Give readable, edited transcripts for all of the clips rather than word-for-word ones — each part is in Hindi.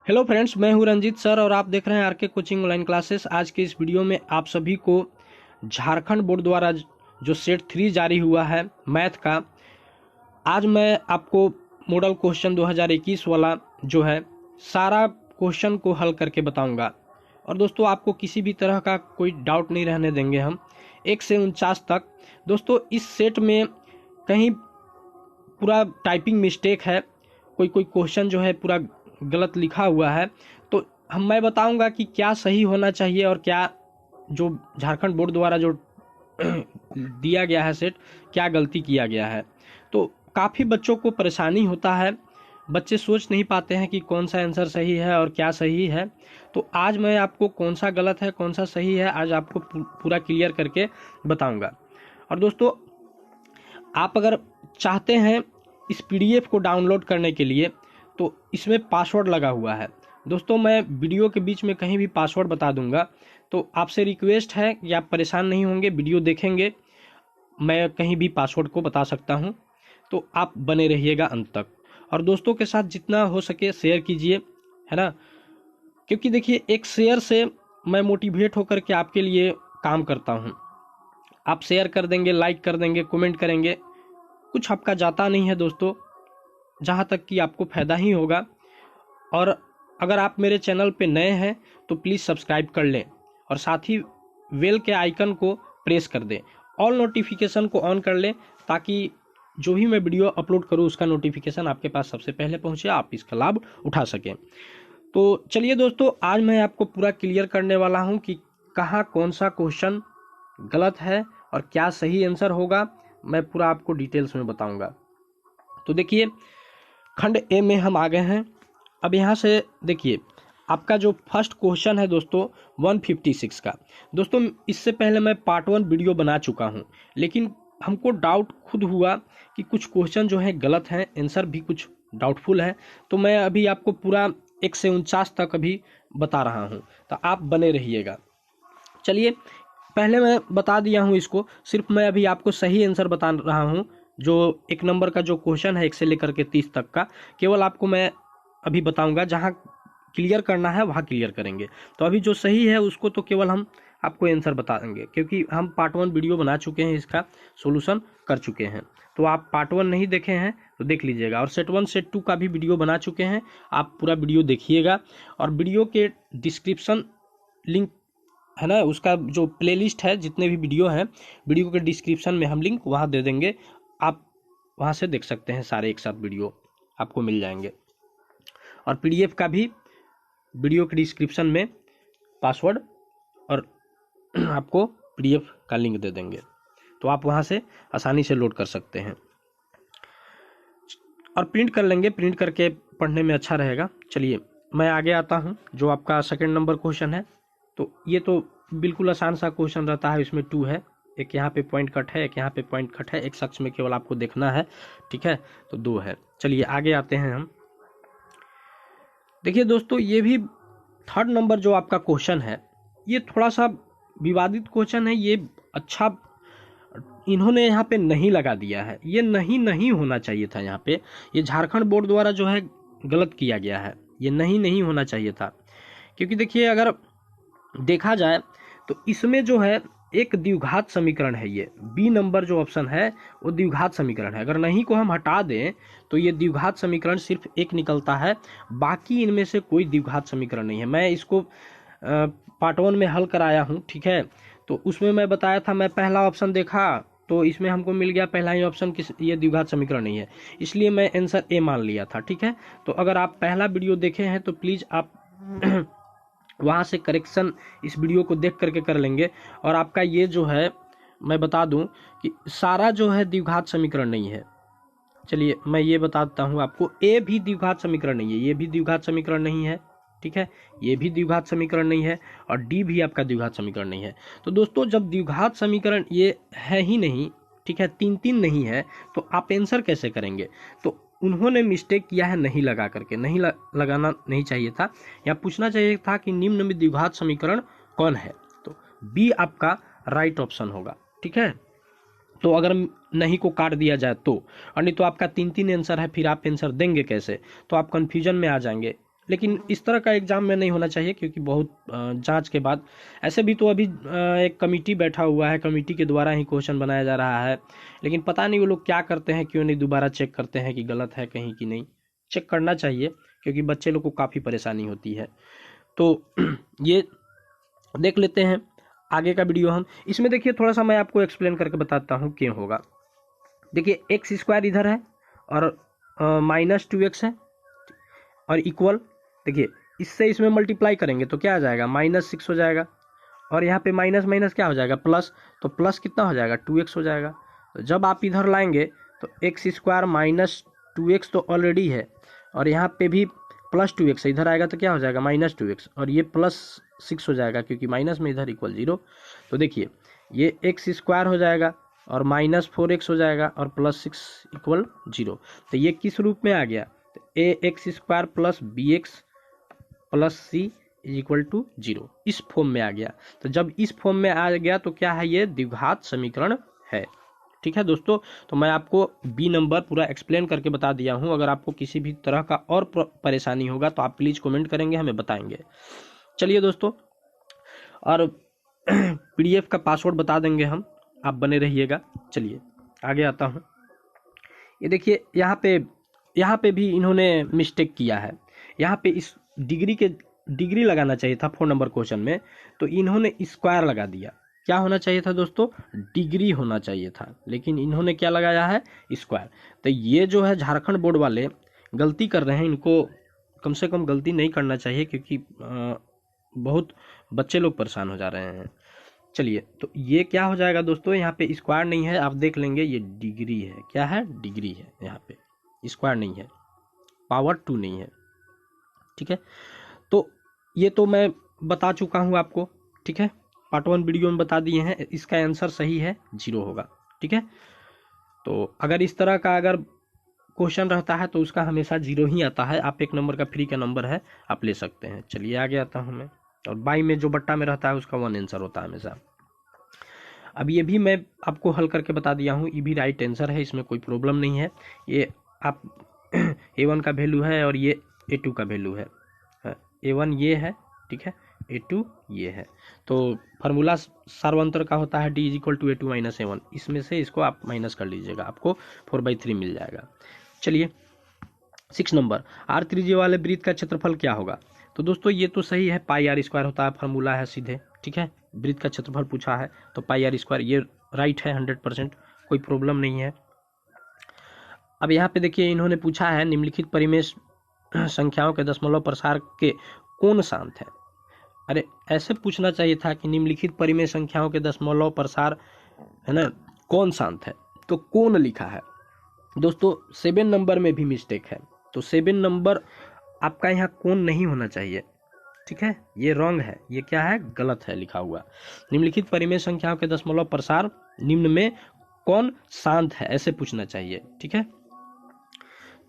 हेलो फ्रेंड्स, मैं हूं रंजीत सर और आप देख रहे हैं आरके कोचिंग ऑनलाइन क्लासेस। आज के इस वीडियो में आप सभी को झारखंड बोर्ड द्वारा जो सेट 3 जारी हुआ है मैथ का, आज मैं आपको मॉडल क्वेश्चन 2021 वाला जो है सारा क्वेश्चन को हल करके बताऊंगा। और दोस्तों, आपको किसी भी तरह का कोई डाउट नहीं रहने देंगे हम 1 से 49 तक। दोस्तों, इस सेट में कहीं पूरा टाइपिंग मिस्टेक है, कोई क्वेश्चन जो है पूरा गलत लिखा हुआ है, तो मैं बताऊंगा कि क्या सही होना चाहिए और क्या जो झारखंड बोर्ड द्वारा जो दिया गया है सेट, क्या गलती किया गया है। तो काफ़ी बच्चों को परेशानी होता है, बच्चे सोच नहीं पाते हैं कि कौन सा आंसर सही है और क्या सही है। तो आज मैं आपको कौन सा गलत है कौन सा सही है आज आपको पूरा क्लियर करके बताऊंगा। और दोस्तों, आप अगर चाहते हैं इस पीडीएफ को डाउनलोड करने के लिए तो इसमें पासवर्ड लगा हुआ है। दोस्तों, मैं वीडियो के बीच में कहीं भी पासवर्ड बता दूंगा, तो आपसे रिक्वेस्ट है कि आप परेशान नहीं होंगे, वीडियो देखेंगे, मैं कहीं भी पासवर्ड को बता सकता हूं, तो आप बने रहिएगा अंत तक। और दोस्तों के साथ जितना हो सके शेयर कीजिए, है ना, क्योंकि देखिए एक शेयर से मैं मोटिवेट होकर के आपके लिए काम करता हूँ। आप शेयर कर देंगे, लाइक कर देंगे, कमेंट करेंगे, कुछ आपका जाता नहीं है दोस्तों, जहाँ तक कि आपको फ़ायदा ही होगा। और अगर आप मेरे चैनल पे नए हैं तो प्लीज़ सब्सक्राइब कर लें और साथ ही बेल के आइकन को प्रेस कर दें, ऑल नोटिफिकेशन को ऑन कर लें, ताकि जो भी मैं वीडियो अपलोड करूँ उसका नोटिफिकेशन आपके पास सबसे पहले पहुँचे, आप इसका लाभ उठा सकें। तो चलिए दोस्तों, आज मैं आपको पूरा क्लियर करने वाला हूँ कि कहाँ कौन सा क्वेश्चन गलत है और क्या सही आंसर होगा, मैं पूरा आपको डिटेल्स में बताऊंगा। तो देखिए, खंड ए में हम आ गए हैं। अब यहाँ से देखिए, आपका जो फर्स्ट क्वेश्चन है दोस्तों 156 का। दोस्तों, इससे पहले मैं पार्ट 1 वीडियो बना चुका हूँ, लेकिन हमको डाउट खुद हुआ कि कुछ क्वेश्चन जो है गलत हैं, आंसर भी कुछ डाउटफुल है, तो मैं अभी आपको पूरा 1 से 49 तक अभी बता रहा हूँ, तो आप बने रहिएगा। चलिए, पहले मैं बता दिया हूँ इसको, सिर्फ मैं अभी आपको सही आंसर बता रहा हूँ। जो 1 नंबर का जो क्वेश्चन है 1 से लेकर के 30 तक का, केवल आपको मैं अभी बताऊंगा, जहाँ क्लियर करना है वहाँ क्लियर करेंगे। तो अभी जो सही है उसको तो केवल हम आपको आंसर बता देंगे, क्योंकि हम पार्ट 1 वीडियो बना चुके हैं, इसका सोल्यूशन कर चुके हैं। तो आप पार्ट 1 नहीं देखे हैं तो देख लीजिएगा, और सेट 1 सेट 2 का भी वीडियो बना चुके हैं, आप पूरा वीडियो देखिएगा। और वीडियो के डिस्क्रिप्शन लिंक है ना, उसका जो प्लेलिस्ट है, जितने भी वीडियो हैं, वीडियो के डिस्क्रिप्शन में हम लिंक वहाँ दे देंगे, आप वहाँ से देख सकते हैं, सारे एक साथ वीडियो आपको मिल जाएंगे। और पीडीएफ का भी वीडियो के डिस्क्रिप्शन में पासवर्ड और आपको पीडीएफ का लिंक दे देंगे, तो आप वहाँ से आसानी से लोड कर सकते हैं और प्रिंट कर लेंगे, प्रिंट करके पढ़ने में अच्छा रहेगा। चलिए, मैं आगे आता हूँ। जो आपका सेकंड नंबर क्वेश्चन है, तो ये तो बिल्कुल आसान सा क्वेश्चन रहता है, इसमें 2 है, एक यहाँ पे पॉइंट कट है, एक यहाँ पे पॉइंट कट है, एक शख्स में केवल आपको देखना है, ठीक है, तो 2 है। चलिए आगे आते हैं हम। देखिए दोस्तों, ये भी 3rd नंबर जो आपका क्वेश्चन है, ये थोड़ा सा विवादित क्वेश्चन है। ये अच्छा इन्होंने यहाँ पे नहीं लगा दिया है, ये नहीं होना चाहिए था यहाँ पे, ये झारखंड बोर्ड द्वारा जो है गलत किया गया है, ये नहीं होना चाहिए था। क्योंकि देखिए, अगर देखा जाए तो इसमें जो है एक द्विघात समीकरण है, ये बी नंबर जो ऑप्शन है वो द्विघात समीकरण है। अगर नहीं को हम हटा दें तो ये द्विघात समीकरण सिर्फ एक निकलता है, बाकी इनमें से कोई द्विघात समीकरण नहीं है। मैं इसको पार्ट 1 में हल कराया हूँ, ठीक है, तो उसमें मैं बताया था, मैं पहला ऑप्शन देखा तो इसमें हमको मिल गया पहला ही ऑप्शन किस, ये द्विघात समीकरण नहीं है, इसलिए मैं आंसर ए मान लिया था, ठीक है। तो अगर आप पहला वीडियो देखे हैं तो प्लीज़ आप वहाँ से करेक्शन इस वीडियो को देख करके कर लेंगे। और आपका ये जो है, मैं बता दूं कि सारा जो है द्विघात समीकरण नहीं है। चलिए मैं ये बताता हूँ आपको, ए भी द्विघात समीकरण नहीं है, ये भी द्विघात समीकरण नहीं है, ठीक है, ये भी द्विघात समीकरण नहीं है, और डी भी आपका द्विघात समीकरण नहीं है। तो दोस्तों, जब द्विघात समीकरण ये है ही नहीं, ठीक है, 3 नहीं है, तो आप आंसर कैसे करेंगे। तो उन्होंने मिस्टेक किया है, नहीं लगा करके, नहीं लगाना नहीं चाहिए था, या पूछना चाहिए था कि निम्न में द्विघात समीकरण कौन है, तो बी आपका राइट ऑप्शन होगा, ठीक है। तो अगर नहीं को काट दिया जाए तो, और नहीं तो आपका 3 आंसर है, फिर आप आंसर देंगे कैसे, तो आप कंफ्यूजन में आ जाएंगे। लेकिन इस तरह का एग्जाम में नहीं होना चाहिए, क्योंकि बहुत जांच के बाद, ऐसे भी तो अभी एक कमेटी बैठा हुआ है, कमेटी के द्वारा ही क्वेश्चन बनाया जा रहा है, लेकिन पता नहीं वो लोग क्या करते हैं, क्यों नहीं दोबारा चेक करते हैं कि गलत है कहीं कि नहीं। चेक करना चाहिए, क्योंकि बच्चे लोग को काफ़ी परेशानी होती है। तो ये देख लेते हैं आगे का वीडियो हम। इसमें देखिए थोड़ा सा मैं आपको एक्सप्लेन करके बताता हूँ क्यों होगा। देखिए एक्स स्क्वायर इधर है और -2x है और इक्वल, देखिए इससे इसमें मल्टीप्लाई करेंगे तो क्या आ जाएगा, -6 हो जाएगा, और यहाँ पे माइनस माइनस क्या हो जाएगा, प्लस, तो प्लस कितना हो जाएगा, 2x हो जाएगा। तो जब आप इधर लाएंगे तो एक्स स्क्वायर -2x तो ऑलरेडी है, और यहाँ पे भी +2x है, इधर आएगा तो क्या हो जाएगा, -2x, और ये +6 हो जाएगा, क्योंकि माइनस में इधर इक्वल 0। तो देखिए ये एक्स स्क्वायर हो जाएगा और -4x हो जाएगा और +6 इक्वल 0। तो ये किस रूप में आ गया, ax² + bx + c = 0, इस फॉर्म में आ गया। तो जब इस फॉर्म में आ गया तो क्या है, ये द्विघात समीकरण है। ठीक है दोस्तों, तो मैं आपको बी नंबर पूरा एक्सप्लेन करके बता दिया हूं। अगर आपको किसी भी तरह का और परेशानी होगा तो आप प्लीज कमेंट करेंगे, हमें बताएंगे। चलिए दोस्तों, और पीडीएफ का पासवर्ड बता देंगे हम, आप बने रहिएगा। चलिए आगे आता हूं। ये देखिए यहाँ पे भी इन्होंने मिस्टेक किया है। यहाँ पे इस डिग्री लगाना चाहिए था 4 नंबर क्वेश्चन में, तो इन्होंने स्क्वायर लगा दिया। क्या होना चाहिए था दोस्तों, डिग्री होना चाहिए था, लेकिन इन्होंने क्या लगाया है, स्क्वायर। तो ये जो है झारखंड बोर्ड वाले गलती कर रहे हैं, इनको कम से कम गलती नहीं करना चाहिए, क्योंकि बहुत बच्चे लोग परेशान हो जा रहे हैं। चलिए, तो ये क्या हो जाएगा दोस्तों, यहाँ पे स्क्वायर नहीं है, आप देख लेंगे ये डिग्री है। क्या है, डिग्री है, यहाँ पे स्क्वायर नहीं है, पावर 2 नहीं है। ठीक है, तो ये तो मैं बता चुका हूँ आपको। ठीक है, पार्ट 1 वीडियो में बता दिए हैं, इसका आंसर सही है, 0 होगा। ठीक है, तो अगर इस तरह का अगर क्वेश्चन रहता है तो उसका हमेशा 0 ही आता है। आप 1 नंबर का फ्री का नंबर है, आप ले सकते हैं। चलिए आगे आता हूँ मैं। और बाई में जो बट्टा में रहता है उसका 1 आंसर होता है हमेशा। अब ये भी मैं आपको हल करके बता दिया हूँ, ये भी राइट आंसर है, इसमें कोई प्रॉब्लम नहीं है। ये आप A1 का वैल्यू है और ये A2 का वैल्यू है। A1 ये है, ठीक है, A2 ये है। तो फार्मूला सार्वंतर का होता है D = A2 - A1। इसमें से इसको आप माइनस कर लीजिएगा, आपको 4/3 मिल जाएगा। चलिए 6 नंबर, r त्रिज्या वाले वृत्त का क्षेत्रफल क्या होगा। तो दोस्तों ये तो सही है, πr² होता है, फार्मूला है सीधे। ठीक है, वृत्त का क्षेत्रफल पूछा है तो πr², ये राइट है 100%, कोई प्रॉब्लम नहीं है। अब यहाँ पे देखिए इन्होंने पूछा है निम्नलिखित परिमेय संख्याओं के दशमलव प्रसार के कौन शांत है। अरे ऐसे पूछना चाहिए था कि निम्नलिखित परिमेय संख्याओं के दशमलव प्रसार है ना, कौन शांत है, तो कौन लिखा है। दोस्तों 7 नंबर में भी मिस्टेक है, तो 7 नंबर आपका यहाँ कौन नहीं होना चाहिए। ठीक है, ये रॉन्ग है, ये क्या है, गलत है लिखा हुआ। निम्नलिखित परिमेय संख्याओं के दशमलव प्रसार निम्न में कौन शांत है, ऐसे पूछना चाहिए। ठीक है,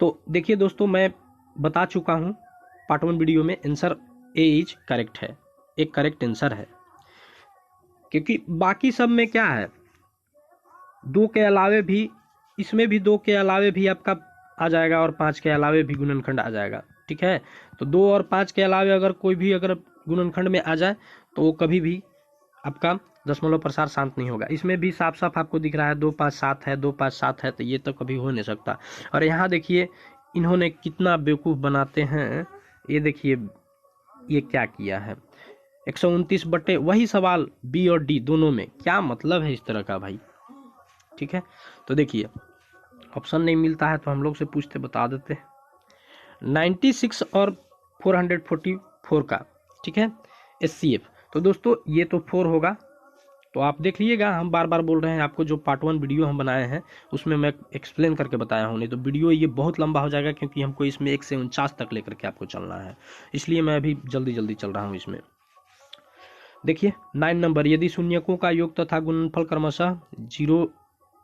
तो देखिए दोस्तों मैं बता चुका हूँ पार्ट 1 वीडियो में, आंसर ए इज करेक्ट है, एक करेक्ट आंसर है। क्योंकि बाकी सब में क्या है, 2 के अलावे भी, इसमें भी 2 के अलावे भी आपका आ जाएगा और 5 के अलावे भी गुणनखंड आ जाएगा। ठीक है, तो 2 और 5 के अलावे अगर कोई भी अगर गुणनखंड में आ जाए तो वो कभी भी आपका दशमलव प्रसार शांत नहीं होगा। इसमें भी साफ साफ आपको दिख रहा है 2 5 7 है, 2 5 7 है, तो ये तो कभी हो नहीं सकता। और यहाँ देखिए इन्होंने कितना बेवकूफ़ बनाते हैं, ये देखिए ये क्या किया है, 129 बटे वही सवाल बी और डी दोनों में, क्या मतलब है इस तरह का भाई। ठीक है, तो देखिए ऑप्शन नहीं मिलता है तो हम लोग से पूछते, बता देते हैं। 96 और 444 का, ठीक है, SCF, तो दोस्तों ये तो 4 होगा। तो आप देख लीजिएगा, हम बार बार बोल रहे हैं आपको, जो पार्ट 1 वीडियो हम बनाए हैं उसमें मैं एक्सप्लेन करके बताया हूँ, नहीं तो वीडियो ये बहुत लंबा हो जाएगा, क्योंकि हमको इसमें 1 से 49 तक लेकर के आपको चलना है, इसलिए मैं अभी जल्दी जल्दी चल रहा हूँ इसमें। देखिए 9 नंबर, यदि शून्यकों का योग तथा गुणनफल क्रमशः 0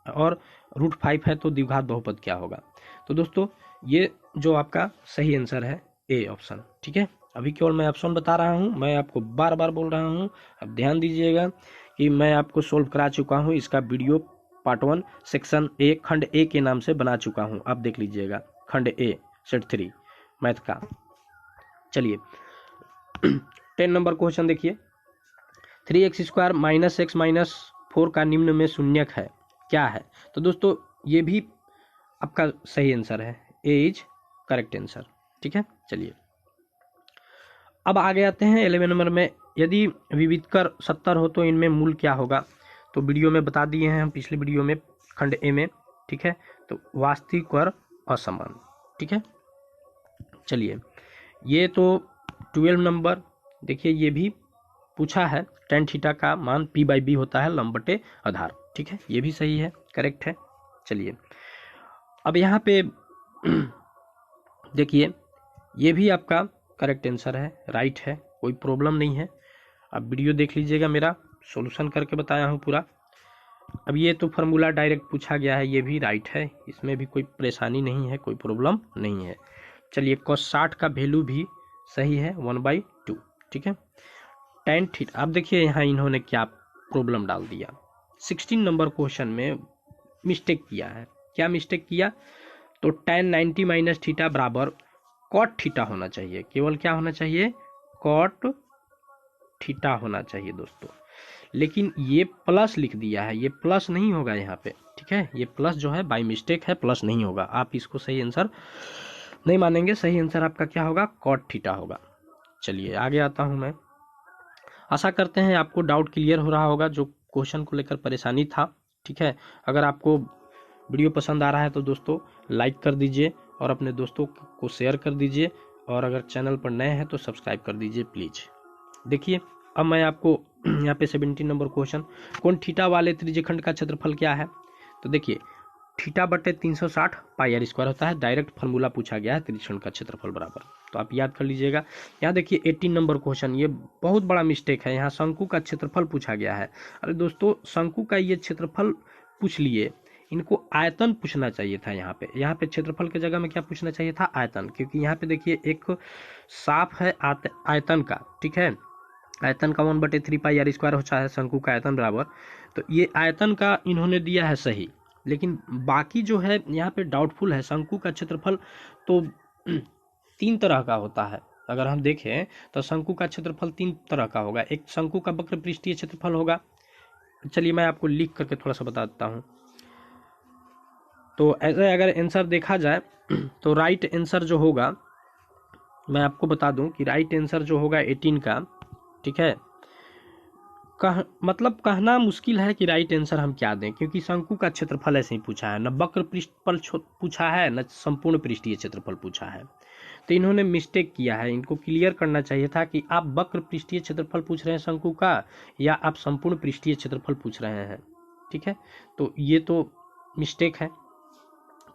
और √5 है तो द्विघात बहुपद क्या होगा। तो दोस्तों ये जो आपका सही आंसर है ए ऑप्शन। ठीक है, अभी केवल मैं ऑप्शन बता रहा हूँ, मैं आपको बार बार बोल रहा हूँ, अब ध्यान दीजिएगा कि मैं आपको सोल्व करा चुका हूँ, इसका वीडियो पार्ट 1 सेक्शन ए खंड ए के नाम से बना चुका हूँ, आप देख लीजिएगा, खंड ए सेट 3 मैथ का। चलिए 10 नंबर क्वेश्चन देखिए, 3x² माइनस एक्स माइनस 4 का निम्न में शून्यक है, क्या है? तो दोस्तों ये भी आपका सही आंसर है, ए इज करेक्ट आंसर। ठीक है, चलिए अब आगे आते हैं 11 नंबर में, यदि विविधकर 70 हो तो इनमें मूल क्या होगा? तो वीडियो में बता दिए हैं हम पिछले वीडियो में, खंड ए में। ठीक है, तो वास्तविक और असमान। ठीक है, चलिए ये तो 12 नंबर देखिए, ये भी पूछा है, tan थीटा का मान p/b होता है लंब बटे आधार। ठीक है, ये भी सही है, करेक्ट है। चलिए अब यहाँ पे देखिए, ये भी आपका करेक्ट आंसर है, राइट है, कोई प्रॉब्लम नहीं है। अब वीडियो देख लीजिएगा, मेरा सॉल्यूशन करके बताया हूँ पूरा। अब ये तो फार्मूला डायरेक्ट पूछा गया है, ये भी राइट है, इसमें भी कोई परेशानी नहीं है, कोई प्रॉब्लम नहीं है। चलिए cos 60 का वैल्यू भी सही है 1/2। ठीक है, tan थीटा, अब देखिए यहाँ इन्होंने क्या प्रॉब्लम डाल दिया, 16 नंबर क्वेश्चन में मिस्टेक किया है। क्या मिस्टेक किया? तो tan 90 माइनस थीटा बराबर cot थीटा होना चाहिए, केवल क्या होना चाहिए? cot थीटा होना चाहिए दोस्तों, लेकिन ये प्लस लिख दिया है, ये प्लस नहीं होगा यहाँ पे। ठीक है, ये प्लस जो है बाय मिस्टेक है, प्लस नहीं होगा, आप इसको सही आंसर नहीं मानेंगे। सही आंसर आपका क्या होगा? cot थीटा होगा। चलिए आगे आता हूँ मैं, आशा करते हैं आपको डाउट क्लियर हो रहा होगा जो क्वेश्चन को लेकर परेशानी था। ठीक है, अगर आपको वीडियो पसंद आ रहा है तो दोस्तों लाइक कर दीजिए और अपने दोस्तों को शेयर कर दीजिए, और अगर चैनल पर नए हैं तो सब्सक्राइब कर दीजिए प्लीज। देखिए अब मैं आपको यहाँ पे 17 नंबर क्वेश्चन, कोण थीटा वाले त्रिज्यखंड का क्षेत्रफल क्या है? तो देखिए थीटा बटे 360 πr² होता है, डायरेक्ट फार्मूला पूछा गया है त्रिज्यखंड का क्षेत्रफल बराबर, तो आप याद कर लीजिएगा। यहाँ देखिए 18 नंबर क्वेश्चन, ये बहुत बड़ा मिस्टेक है, यहाँ शंकु का क्षेत्रफल पूछा गया है। अरे दोस्तों शंकु का ये क्षेत्रफल पूछ लिए, इनको आयतन पूछना चाहिए था। यहाँ पे क्षेत्रफल की जगह में क्या पूछना चाहिए था? आयतन, क्योंकि यहाँ पे देखिए एक साफ है आयतन का। ठीक है, आयतन का 1/3 πr² होता है शंकु का आयतन बराबर, तो ये आयतन का इन्होंने दिया है सही, लेकिन बाकी जो है यहाँ पे डाउटफुल है। शंकु का क्षेत्रफल तो 3 तरह का होता है, अगर हम देखें तो शंकु का क्षेत्रफल 3 तरह का होगा। एक शंकु का वक्र पृष्ठीय क्षेत्रफल होगा, चलिए मैं आपको लिख करके थोड़ा सा बता देता हूँ। तो ऐसे अगर आंसर देखा जाए तो राइट आंसर जो होगा, मैं आपको बता दूं कि राइट आंसर जो होगा 18 का, ठीक है, मतलब कहना मुश्किल है कि राइट आंसर हम क्या दें, क्योंकि शंकु का क्षेत्रफल ऐसे ही पूछा है, न वक्र पृष्ठफल पूछा है, न संपूर्ण पृष्ठीय क्षेत्रफल पूछा है। तो इन्होंने मिस्टेक किया है, इनको क्लियर करना चाहिए था कि आप वक्र पृष्ठीय क्षेत्रफल पूछ रहे हैं शंकु का, या आप संपूर्ण पृष्ठीय क्षेत्रफल पूछ रहे हैं। ठीक है, तो ये तो मिस्टेक है।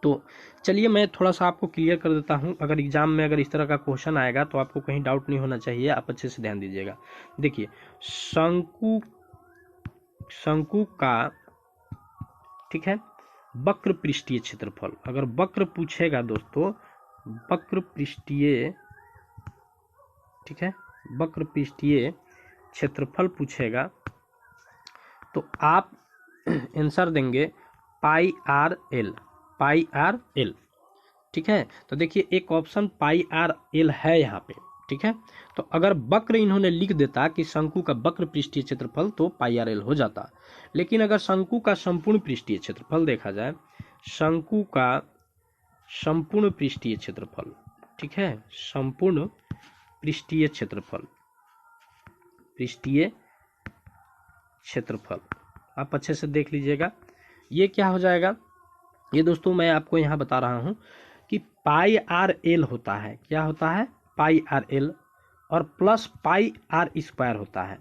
तो चलिए मैं थोड़ा सा आपको क्लियर कर देता हूं, अगर एग्जाम में अगर इस तरह का क्वेश्चन आएगा तो आपको कहीं डाउट नहीं होना चाहिए, आप अच्छे से ध्यान दीजिएगा। देखिए शंकु का, ठीक है, वक्र पृष्ठीय क्षेत्रफल, अगर वक्र पूछेगा दोस्तों, वक्र पृष्ठीय, ठीक है, वक्र पृष्ठीय क्षेत्रफल पूछेगा तो आप आंसर देंगे πr/l, πr/l। ठीक है, तो देखिए एक ऑप्शन πr/l है यहाँ पे। ठीक है, तो अगर वक्र इन्होंने लिख देता कि शंकु का वक्र पृष्ठीय क्षेत्रफल तो πr/l हो जाता, लेकिन अगर शंकु का संपूर्ण पृष्ठीय क्षेत्रफल देखा जाए, शंकु का संपूर्ण पृष्ठीय क्षेत्रफल, ठीक है, संपूर्ण पृष्ठीय क्षेत्रफल, पृष्ठीय क्षेत्रफल आप अच्छे से देख लीजिएगा, ये क्या हो जाएगा, ये दोस्तों मैं आपको यहाँ बता रहा हूँ कि πr/l होता है, क्या होता है? πr/l, और प्लस πr² होता है,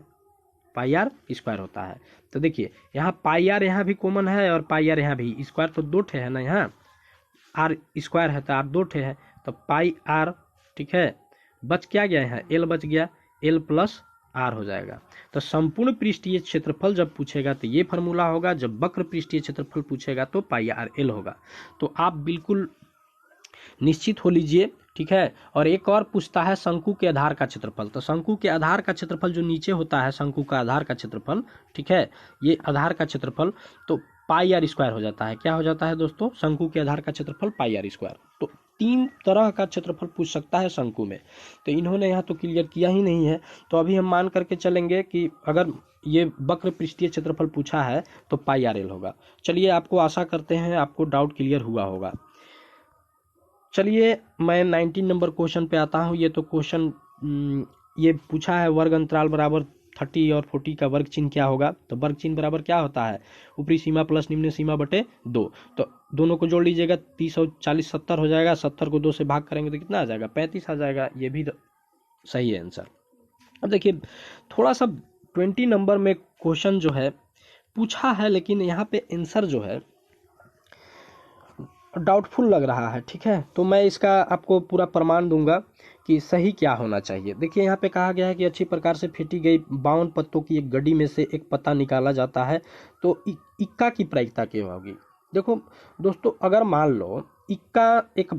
πr² होता है। तो देखिए यहाँ πr यहाँ भी कॉमन है और πr यहाँ भी, स्क्वायर तो 2 ठे है ना, यहाँ r² है तो r 2 ठे है, तो πr, ठीक है, बच क्या गया यहाँ, l बच गया, l प्लस r हो जाएगा। तो संपूर्ण पृष्ठीय क्षेत्रफल जब पूछेगा तो ये फार्मूला होगा, जब वक्र पृष्ठीय क्षेत्रफल पूछेगा तो πr/l होगा। तो आप बिल्कुल निश्चित हो लीजिए। ठीक है, और एक और पूछता है शंकु के आधार का क्षेत्रफल, तो शंकु के आधार का क्षेत्रफल जो नीचे होता है, शंकु का आधार का क्षेत्रफल, ठीक है, ये आधार का क्षेत्रफल तो πr² हो जाता है। क्या हो जाता है दोस्तों? शंकु के आधार का क्षेत्रफल πr²। तो 3 तरह का क्षेत्रफल पूछ सकता है शंकु में, तो इन्होंने यहाँ तो क्लियर किया ही नहीं है। तो अभी हम मान करके चलेंगे कि अगर ये वक्र पृष्ठीय क्षेत्रफल पूछा है तो पाई आर एल होगा। चलिए, आपको आशा करते हैं आपको डाउट क्लियर हुआ होगा। चलिए, मैं 19 नंबर क्वेश्चन पे आता हूँ। ये तो क्वेश्चन ये पूछा है वर्ग अंतराल बराबर 30 और 40 का वर्ग चिन्ह क्या होगा। तो वर्ग चिन्ह बराबर क्या होता है, ऊपरी सीमा प्लस निम्न सीमा बटे 2। तो दोनों को जोड़ लीजिएगा, 30 और 40 70 हो जाएगा। 70 को 2 से भाग करेंगे तो कितना आ जाएगा, 35 आ जाएगा। ये भी सही है आंसर। अब देखिए, थोड़ा सा 20 नंबर में क्वेश्चन जो है पूछा है, लेकिन यहाँ पे आंसर जो है डाउटफुल लग रहा है। ठीक है, तो मैं इसका आपको पूरा प्रमाण दूंगा कि सही क्या होना चाहिए। देखिए, यहाँ पे कहा गया है कि अच्छी प्रकार से फेंटी गई 52 पत्तों की एक गड्डी में से एक पत्ता निकाला जाता है, तो इक्का की प्रायिकता क्या होगी। देखो दोस्तों, अगर मान लो इक्का एक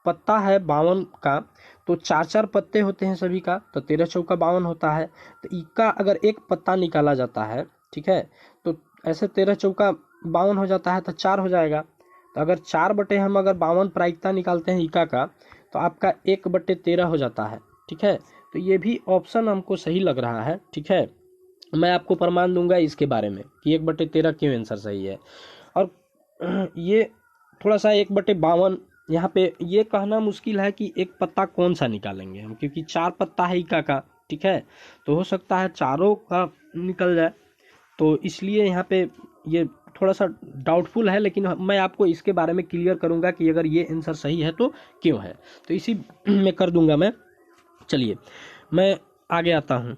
पत्ता है 52 का, तो 4 पत्ते होते हैं सभी का, तो 13 चौका 52 होता है। तो इक्का अगर एक पत्ता निकाला जाता है, ठीक है, तो ऐसे 13 चौका 52 हो जाता है, तो 4 हो जाएगा। तो अगर 4 बटे हम अगर 52 प्रायिकता निकालते हैं इक्का का, तो आपका 1/13 हो जाता है। ठीक है, तो ये भी ऑप्शन हमको सही लग रहा है। ठीक है, मैं आपको प्रमाण दूंगा इसके बारे में कि 1/13 क्यों आंसर सही है। और ये थोड़ा सा 1/52 यहाँ पे ये कहना मुश्किल है कि एक पत्ता कौन सा निकालेंगे हम, क्योंकि 4 पत्ता है इक्का का। ठीक है, तो हो सकता है चारों का निकल जाए, तो इसलिए यहाँ पे ये थोड़ा सा डाउटफुल है। लेकिन मैं आपको इसके बारे में क्लियर करूंगा कि अगर ये आंसर सही है तो क्यों है, तो इसी में कर दूंगा मैं। चलिए, मैं आगे आता हूं।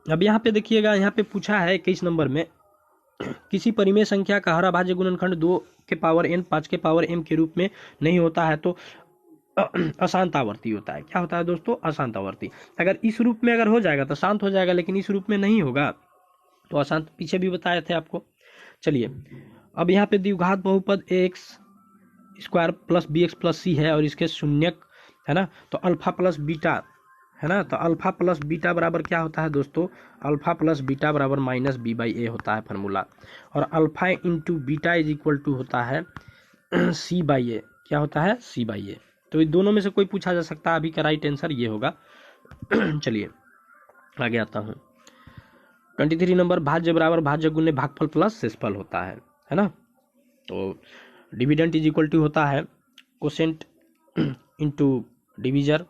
अब यहाँ पे देखिएगा, यहाँ पे पूछा है 21 नंबर में, किसी परिमेय संख्या का हर अभाज्य गुणनखंड 2 के पावर n 5 के पावर m के रूप में नहीं होता है तो अशांतावर्ती होता है। क्या होता है दोस्तों, अशांतावर्ती। अगर इस रूप में अगर हो जाएगा तो शांत हो जाएगा, लेकिन इस रूप में नहीं होगा तो अशांत। पीछे भी बताए थे आपको। चलिए, अब यहाँ पे द्विघात बहुपद ax square plus bx plus c है और इसके शून्यक है ना, तो अल्फा प्लस बीटा है ना, तो अल्फा प्लस बीटा बराबर क्या होता है दोस्तों, अल्फा प्लस बीटा बराबर माइनस बी बाई ए होता है फार्मूला। और alpha into beta is equal to होता है सी बाई ए। क्या होता है, सी बाई ए। तो इन दोनों में से कोई पूछा जा सकता है, अभी का राइट आंसर ये होगा। चलिए, आगे आता हूँ। 23 नंबर, भाज्य बराबर भाज्य गुने भागफल प्लस शेषफल होता है ना। तो डिविडेंड इज इक्वल टू होता है quotient into divisor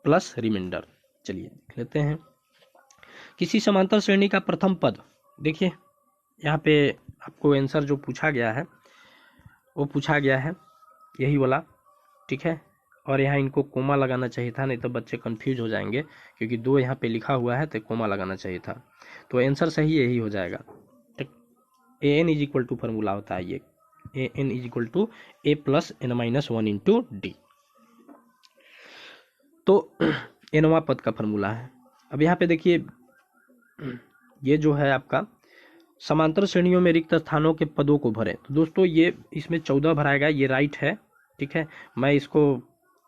plus remainder. चलिए देख लेते हैं। किसी समांतर श्रेणी का प्रथम पद, देखिए यहाँ पे आपको आंसर जो पूछा गया है वो पूछा गया है यही वाला। ठीक है, और यहाँ इनको कोमा लगाना चाहिए था, नहीं तो बच्चे कंफ्यूज हो जाएंगे, क्योंकि 2 यहाँ पे लिखा हुआ है तो कोमा लगाना चाहिए था। तो आंसर सही यही हो जाएगा। ठीक, A N is equal to formula होता है ये, A N is equal to A plus N minus 1 into D. तो एनवा पद का फॉर्मूला है। अब यहाँ पे देखिए, ये जो है आपका समांतर श्रेणियों में रिक्त स्थानों के पदों को भरें। तो दोस्तों ये इसमें 14 भराएगा, ये राइट है। ठीक है, मैं इसको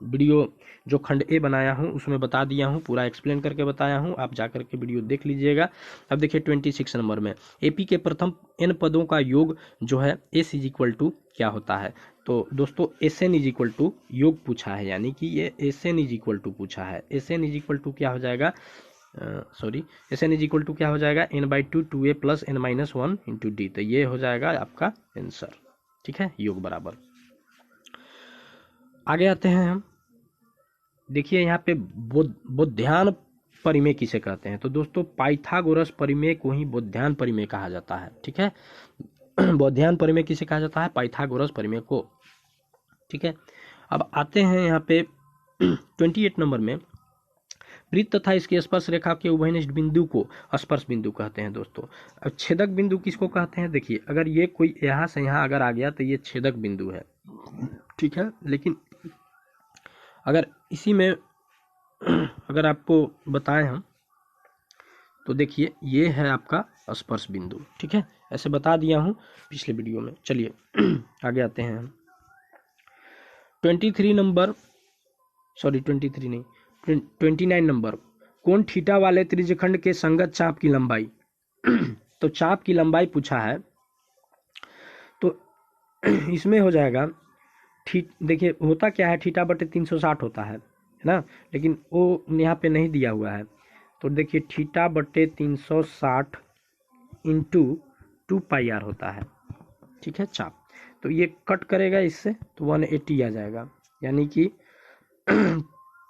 वीडियो जो खंड ए बनाया हूँ उसमें बता दिया हूँ, पूरा एक्सप्लेन करके बताया हूँ, आप जा करके वीडियो देख लीजिएगा। अब देखिए 26 नंबर में, एपी के प्रथम n पदों का योग जो है एस इज इक्वल टू क्या होता है। तो दोस्तों S N is equal to योग पूछा है, यानी कि ये S N is equal to पूछा है। S N is equal to क्या हो जाएगा, S N is equal to क्या हो जाएगा, n/2 2a plus n minus 1 into D. तो ये हो जाएगा आपका आंसर। ठीक है, योग बराबर। आगे आते हैं हम। देखिए यहाँ पे बोध्यान परिमेय किसे कहते हैं। तो दोस्तों पाइथागोरस परिमेय को ही बोध्यान परिमेय कहा जाता है। ठीक है, बोध्यान परिमेय किसे कहा जाता है, पाइथागोरस परिमेय को। ठीक है, अब आते हैं यहाँ पे 28 नंबर में, वृत्त तथा इसकी स्पर्श रेखा के उभयनिष्ठ बिंदु को स्पर्श बिंदु कहते हैं दोस्तों। अब छेदक बिंदु किसको कहते हैं, देखिए अगर ये कोई यहाँ से यहाँ अगर आ गया तो ये छेदक बिंदु है। ठीक है, लेकिन अगर इसी में अगर आपको बताएं हम, तो देखिए ये है आपका स्पर्श बिंदु। ठीक है, ऐसे बता दिया हूँ पिछले वीडियो में। चलिए आगे आते हैं हम। 29 नंबर, कोण थीटा वाले त्रिज्यखंड के संगत चाप की लंबाई। तो चाप की लंबाई पूछा है। तो इसमें हो जाएगा देखिए होता क्या है, थीटा बटे 360 होता है ना, लेकिन वो यहाँ पे नहीं दिया हुआ है। तो देखिए थीटा बटे 360 इंटू 2 पाई आर होता है, ठीक है चाप। तो ये कट करेगा इससे तो 180 आ जाएगा, यानी कि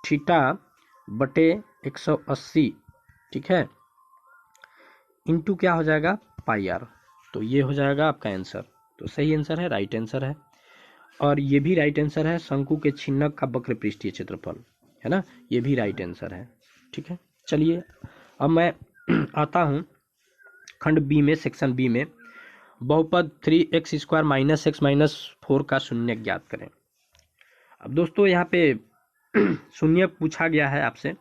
थीटा बटे 180, ठीक है, इंटू क्या हो जाएगा पाई आर। तो ये हो जाएगा आपका आंसर। तो सही आंसर है, राइट आंसर है। और ये भी राइट आंसर है, शंकु के छिन्नक का वक्र पृष्ठीय क्षेत्रफल, है ना, ये भी राइट आंसर है, ठीक है। चलिए अब मैं आता हूँ खंड बी में, सेक्शन बी में, बहुपद 3x² माइनस एक्स माइनस 4 का शून्य ज्ञात करें। अब दोस्तों यहाँ पे शून्य पूछा गया है आपसे,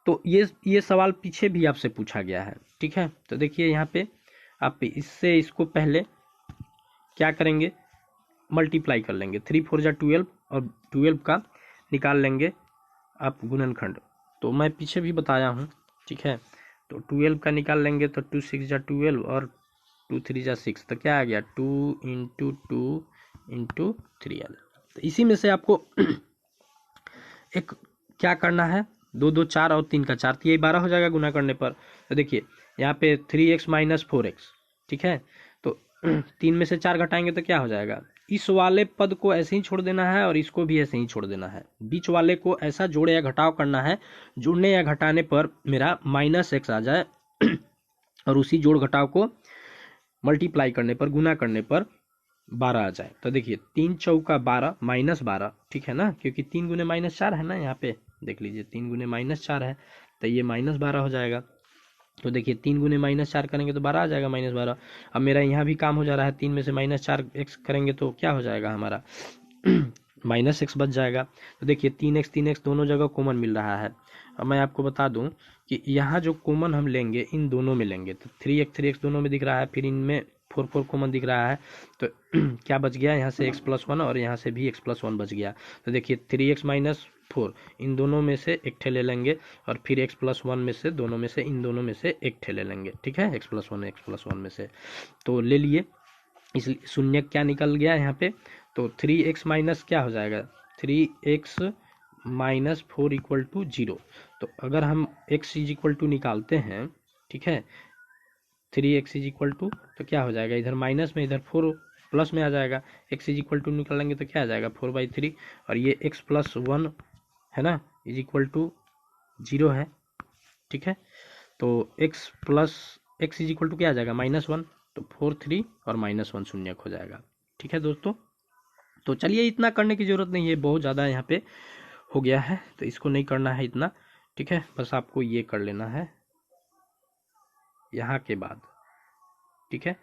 तो ये सवाल पीछे भी आपसे पूछा गया है, ठीक है। तो देखिए यहाँ पे आप इससे इसको पहले क्या करेंगे, मल्टीप्लाई कर लेंगे, 3 4 जा 12 और 12 का निकाल लेंगे आप गुणनखंड। तो मैं पीछे भी बताया हूँ, ठीक है। तो 12 का निकाल लेंगे तो 2 6 जा 12 और 2 3 जा 6, तो क्या आ गया 2 इंटू 2 इंटू 3l। तो इसी में से आपको एक क्या करना है, 2 2 4 और 3 का 4, तो ये 12 हो जाएगा गुना करने पर। तो देखिए यहाँ पे 3x माइनस 4x, ठीक है। तो 3 में से 4 घटाएंगे तो क्या हो जाएगा, इस वाले पद को ऐसे ही छोड़ देना है और इसको भी ऐसे ही छोड़ देना है, बीच वाले को ऐसा जोड़े या घटाव करना है, जोड़ने या घटाने पर मेरा माइनस एक्स आ जाए और उसी जोड़ घटाव को मल्टीप्लाई करने पर, गुना करने पर 12 आ जाए। तो देखिए 3 चौका 12 माइनस 12, ठीक है ना, क्योंकि 3 गुने माइनस 4 है ना, यहाँ पे देख लीजिए 3 गुने माइनस 4 है, तो ये माइनस 12 हो जाएगा। तो देखिए 3 गुने माइनस 4 करेंगे तो 12 आ जाएगा माइनस 12। अब मेरा यहाँ भी काम हो जा रहा है, 3 में से माइनस 4 एक्स करेंगे तो क्या हो जाएगा हमारा माइनस एक्स बच जाएगा। तो देखिए 3x दोनों जगह कॉमन मिल रहा है। अब मैं आपको बता दूं कि यहाँ जो कॉमन हम लेंगे इन दोनों में लेंगे, तो 3x दोनों में दिख रहा है, फिर इनमें 4 4 कॉमन दिख रहा है, तो क्या बच गया यहाँ से x+1 और यहाँ से भी x+1 बच गया। तो देखिए 3x माइनस 4 इन दोनों में से एक ठे ले लेंगे और फिर x+1 में से दोनों में से इन दोनों में से एक ठे ले लेंगे, ठीक है, x+1 में से तो ले लिए। इसलिए शून्य क्या निकल गया यहाँ पे, तो 3x माइनस क्या हो जाएगा 3x माइनस 4 इक्वल टू 0। तो अगर हम x इज इक्वल टू निकालते हैं, ठीक है, 3x इज इक्वल टू, तो क्या हो जाएगा इधर माइनस में, इधर 4 प्लस में आ जाएगा, x इज इक्वल टू निकालेंगे तो क्या आ जाएगा 4/3, और ये x+1 है ना इज इक्वल टू 0 है, ठीक है। तो x इज इक्वल टू क्या आ जाएगा -1, तो 4 3 और -1 शून्य हो जाएगा, ठीक है दोस्तों। तो चलिए इतना करने की जरूरत नहीं है, बहुत ज़्यादा यहाँ पे हो गया है, तो इसको नहीं करना है इतना, ठीक है। बस आपको ये कर लेना है यहाँ के बाद, ठीक है,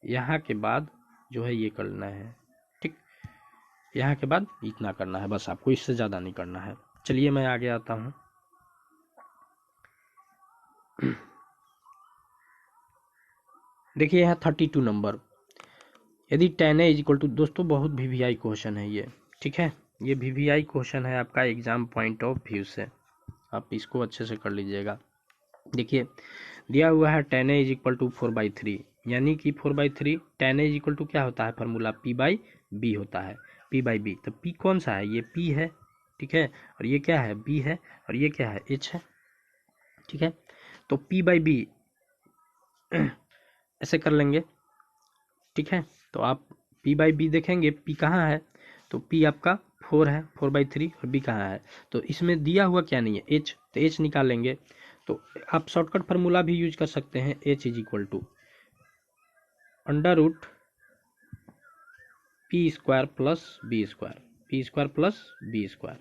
यहाँ के बाद जो है ये कर लेना है, ठीक, यहाँ के बाद इतना करना है बस आपको, इससे ज़्यादा नहीं करना है। चलिए मैं आगे आता हूँ। देखिए यहाँ 32 नंबर, यदि tan a is equal to, दोस्तों बहुत VVI क्वेश्चन है ये, ठीक है, ये VVI क्वेश्चन है आपका एग्जाम पॉइंट ऑफ व्यू से, आप इसको अच्छे से कर लीजिएगा। देखिए दिया हुआ है tan a is equal to 4/3, यानी कि 4/3 tan a is equal to क्या होता है फॉर्मूला P/B होता है, P/B। तो P कौन सा है, ये P है, ठीक है, और ये क्या है B है, और ये क्या है H है, ठीक है। तो P/B ऐसे कर लेंगे, ठीक है। तो आप P/B देखेंगे, P कहाँ है, तो P आपका 4 है, 4/3, और B कहाँ है, तो इसमें दिया हुआ क्या नहीं है H, तो H निकालेंगे। तो आप शॉर्टकट फार्मूला भी यूज कर सकते हैं, H is equal to √ P² plus B² plus B²।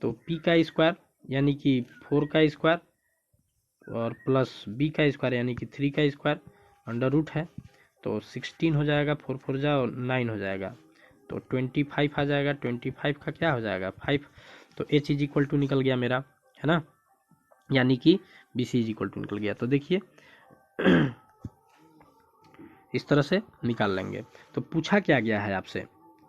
तो P का स्क्वायर यानी कि 4 का स्क्वायर और प्लस B का स्क्वायर यानी कि 3 का स्क्वायर √ है, तो 16 हो जाएगा, 4 4 जा और 9 हो जाएगा, तो 25 आ जाएगा, 25 का क्या हो जाएगा 5। तो H इज इक्वल टू निकल गया मेरा, है ना, यानी कि BC इज इक्वल टू निकल गया। तो देखिए इस तरह से निकाल लेंगे। तो पूछा क्या गया है आपसे,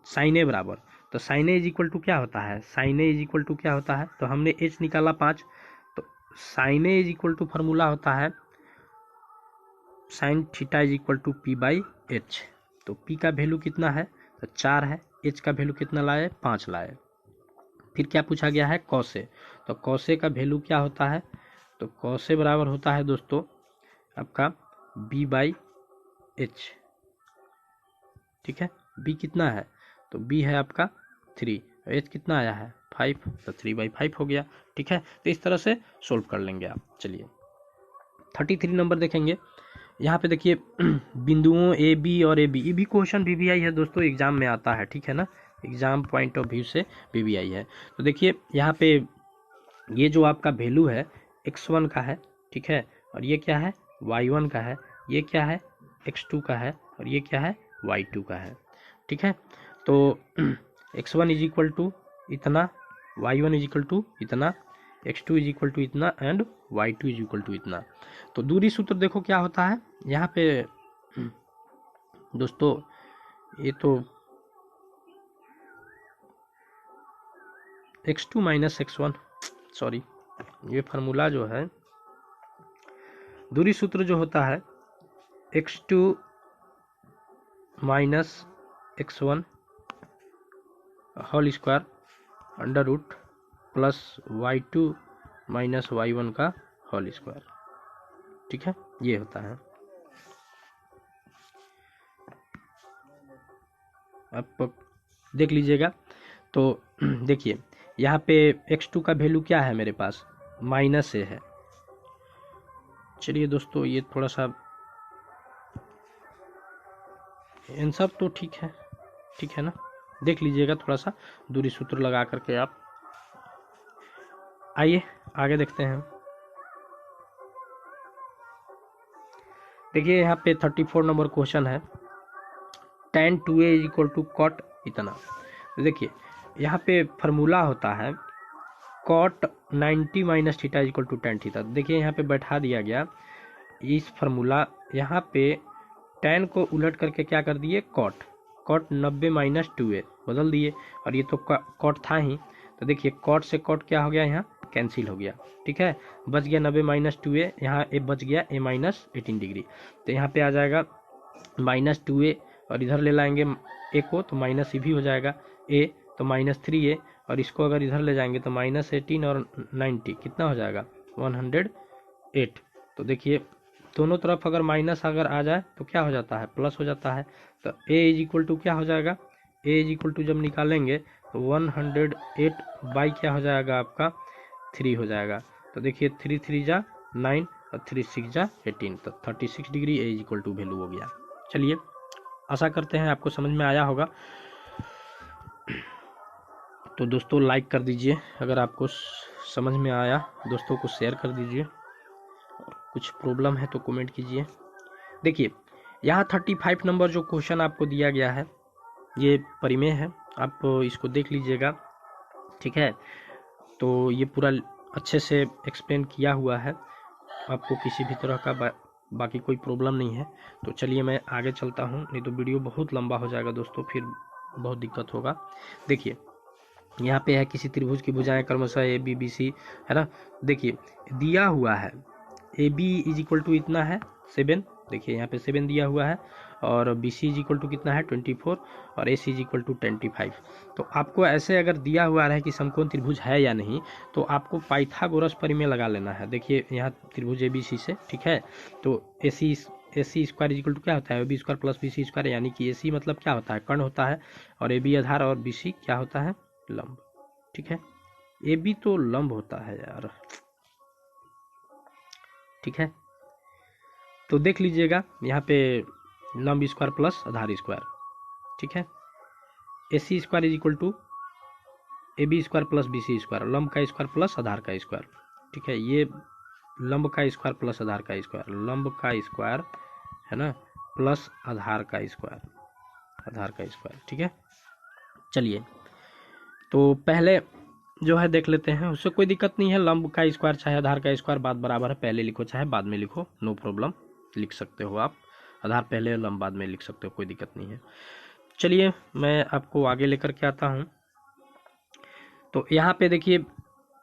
साइन ए बराबर, तो sine A is equal to क्या होता है, sine A is equal to क्या होता है, तो हमने H निकाला 5, तो sine A is equal to formula होता है sine theta is equal to P/H, तो P का वैल्यू कितना है, तो 4 है। H का वैल्यू कितना लाए, 5 लाए। फिर क्या पूछा गया है, कॉसे। तो कॉसे का वैल्यू क्या होता है, तो कॉसे बराबर होता है दोस्तों आपका B/H। ठीक है, B कितना है, तो B है आपका 3, H कितना आया है 5, तो 3/5 हो गया। ठीक है, तो इस तरह से सोल्व कर लेंगे आप। चलिए 33 नंबर देखेंगे। यहाँ पे देखिए बिंदुओं ए बी और ए बी, ये भी क्वेश्चन BBI है दोस्तों, एग्जाम में आता है। ठीक है ना, एग्जाम पॉइंट ऑफ व्यू से BBI है। तो देखिए यहाँ पे ये जो आपका वैल्यू है x1 का है, ठीक है, और ये क्या है y1 का है, ये क्या है x2 का है, और ये क्या है y2 का है। ठीक है, तो x1 इज इक्वल टू इतना, y1 इज इक्वल टू इतना, x2 इज इक्वल टू इतना and y2 is equal to इतना। तो दूरी सूत्र देखो क्या होता है यहाँ पे दोस्तों, ये तो x2 माइनस x1, सॉरी, ये फार्मूला जो है दूरी सूत्र जो होता है x2 minus x1 whole square under root plus y2 minus y1 का होल स्क्वायर। ठीक है, ये होता है। आप देख लीजिएगा। तो देखिए यहाँ पे x2 का वैल्यू क्या है मेरे पास, माइनस ए है। चलिए दोस्तों ये थोड़ा सा इन सब तो ठीक है ना, देख लीजिएगा थोड़ा सा दूरी सूत्र लगा करके आप। आइए आगे देखते हैं। देखिए यहाँ पे 34 नंबर क्वेश्चन है, tan 2a is equal to cot इतना। देखिए यहाँ पे फार्मूला होता है cot 90 minus theta is equal to tan theta. देखिए यहाँ पे बैठा दिया गया इस फार्मूला, यहाँ पे tan को उलट करके क्या कर दिए, कॉट 90 माइनस 2a बदल दिए, और ये तो कॉट था ही। तो देखिए कॉट से कॉट क्या हो गया, यहाँ कैंसिल हो गया। ठीक है, बच गया 90 माइनस 2a, यहाँ ए बच गया a माइनस 18 डिग्री। तो यहाँ पे आ जाएगा माइनस 2a, और इधर ले लाएंगे a को तो माइनस ही भी हो जाएगा a, तो माइनस 3a, और इसको अगर इधर ले जाएंगे तो माइनस 18 और 90 कितना हो जाएगा 108। तो देखिए दोनों तरफ अगर माइनस अगर आ जाए तो क्या हो जाता है, प्लस हो जाता है। तो a इज इक्वल टू क्या हो जाएगा, a इज इक्वल टू जब निकालेंगे तो 108 बाई क्या हो जाएगा आपका 3 हो जाएगा। तो देखिए 3 3 जा 9 और 3 6 जा 18, तो 36 degree a is equal to value हो गया। चलिए आशा करते हैं आपको समझ में आया होगा। तो दोस्तों लाइक कर दीजिए अगर आपको समझ में आया, दोस्तों को शेयर कर दीजिए, कुछ प्रॉब्लम है तो कमेंट कीजिए। देखिए यहाँ 35 नंबर जो क्वेश्चन आपको दिया गया है ये परिमेय है, आप इसको देख लीजिएगा। ठीक है, तो ये पूरा अच्छे से एक्सप्लेन किया हुआ है, आपको किसी भी तरह का बाकी कोई प्रॉब्लम नहीं है। तो चलिए मैं आगे चलता हूँ, नहीं तो वीडियो बहुत लंबा हो जाएगा दोस्तों, फिर बहुत दिक्कत होगा। देखिए यहाँ पे है किसी त्रिभुज की भुजाएं क्रमशः ए बी बी सी, है ना। देखिए दिया हुआ है A B is equal to इतना है 7, देखिए यहाँ पे 7 दिया हुआ है, और B C is equal to कितना है 24, और A C is equal to 25। तो आपको ऐसे अगर दिया हुआ है कि समकोण त्रिभुज है या नहीं, तो आपको पाइथागोरस परिमेय लगा लेना है। देखिए यहाँ त्रिभुज ए बी सी से, ठीक है, तो A C square is equal to क्या होता है, B square plus B C square, यानी कि ए सी मतलब क्या होता है, कर्ण होता है, और ए बी आधार, और बी सी क्या होता है, लंब। ठीक है, ए बी तो लंब होता है यार। ठीक है, तो देख लीजिएगा यहाँ पे लंब स्क्वायर प्लस आधार स्क्वायर। ठीक है, A C square is equal to A B square plus B C square, लंब का स्क्वायर प्लस आधार का स्क्वायर। ठीक है, ये लंब का स्क्वायर प्लस आधार का स्क्वायर, लंब का स्क्वायर है ना प्लस आधार का स्क्वायर, आधार का स्क्वायर। ठीक है, चलिए तो पहले जो है देख लेते हैं, उससे कोई दिक्कत नहीं है, लंब का स्क्वायर चाहे आधार का स्क्वायर बात बराबर है, पहले लिखो चाहे बाद में लिखो, नो प्रॉब्लम, लिख सकते हो आप, आधार पहले लंब बाद में लिख सकते हो, कोई दिक्कत नहीं है। चलिए मैं आपको आगे लेकर के आता हूँ। तो यहाँ पे देखिए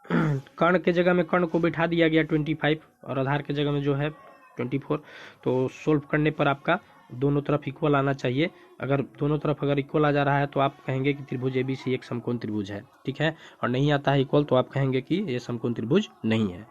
कर्ण के जगह में कर्ण को बिठा दिया गया 25, और आधार के जगह में जो है 24। तो सोल्व करने पर आपका दोनों तरफ इक्वल आना चाहिए। अगर दोनों तरफ अगर इक्वल आ जा रहा है तो आप कहेंगे कि त्रिभुज ABC एक समकोण त्रिभुज है, ठीक है। और नहीं आता है इक्वल तो आप कहेंगे कि ये समकोण त्रिभुज नहीं है।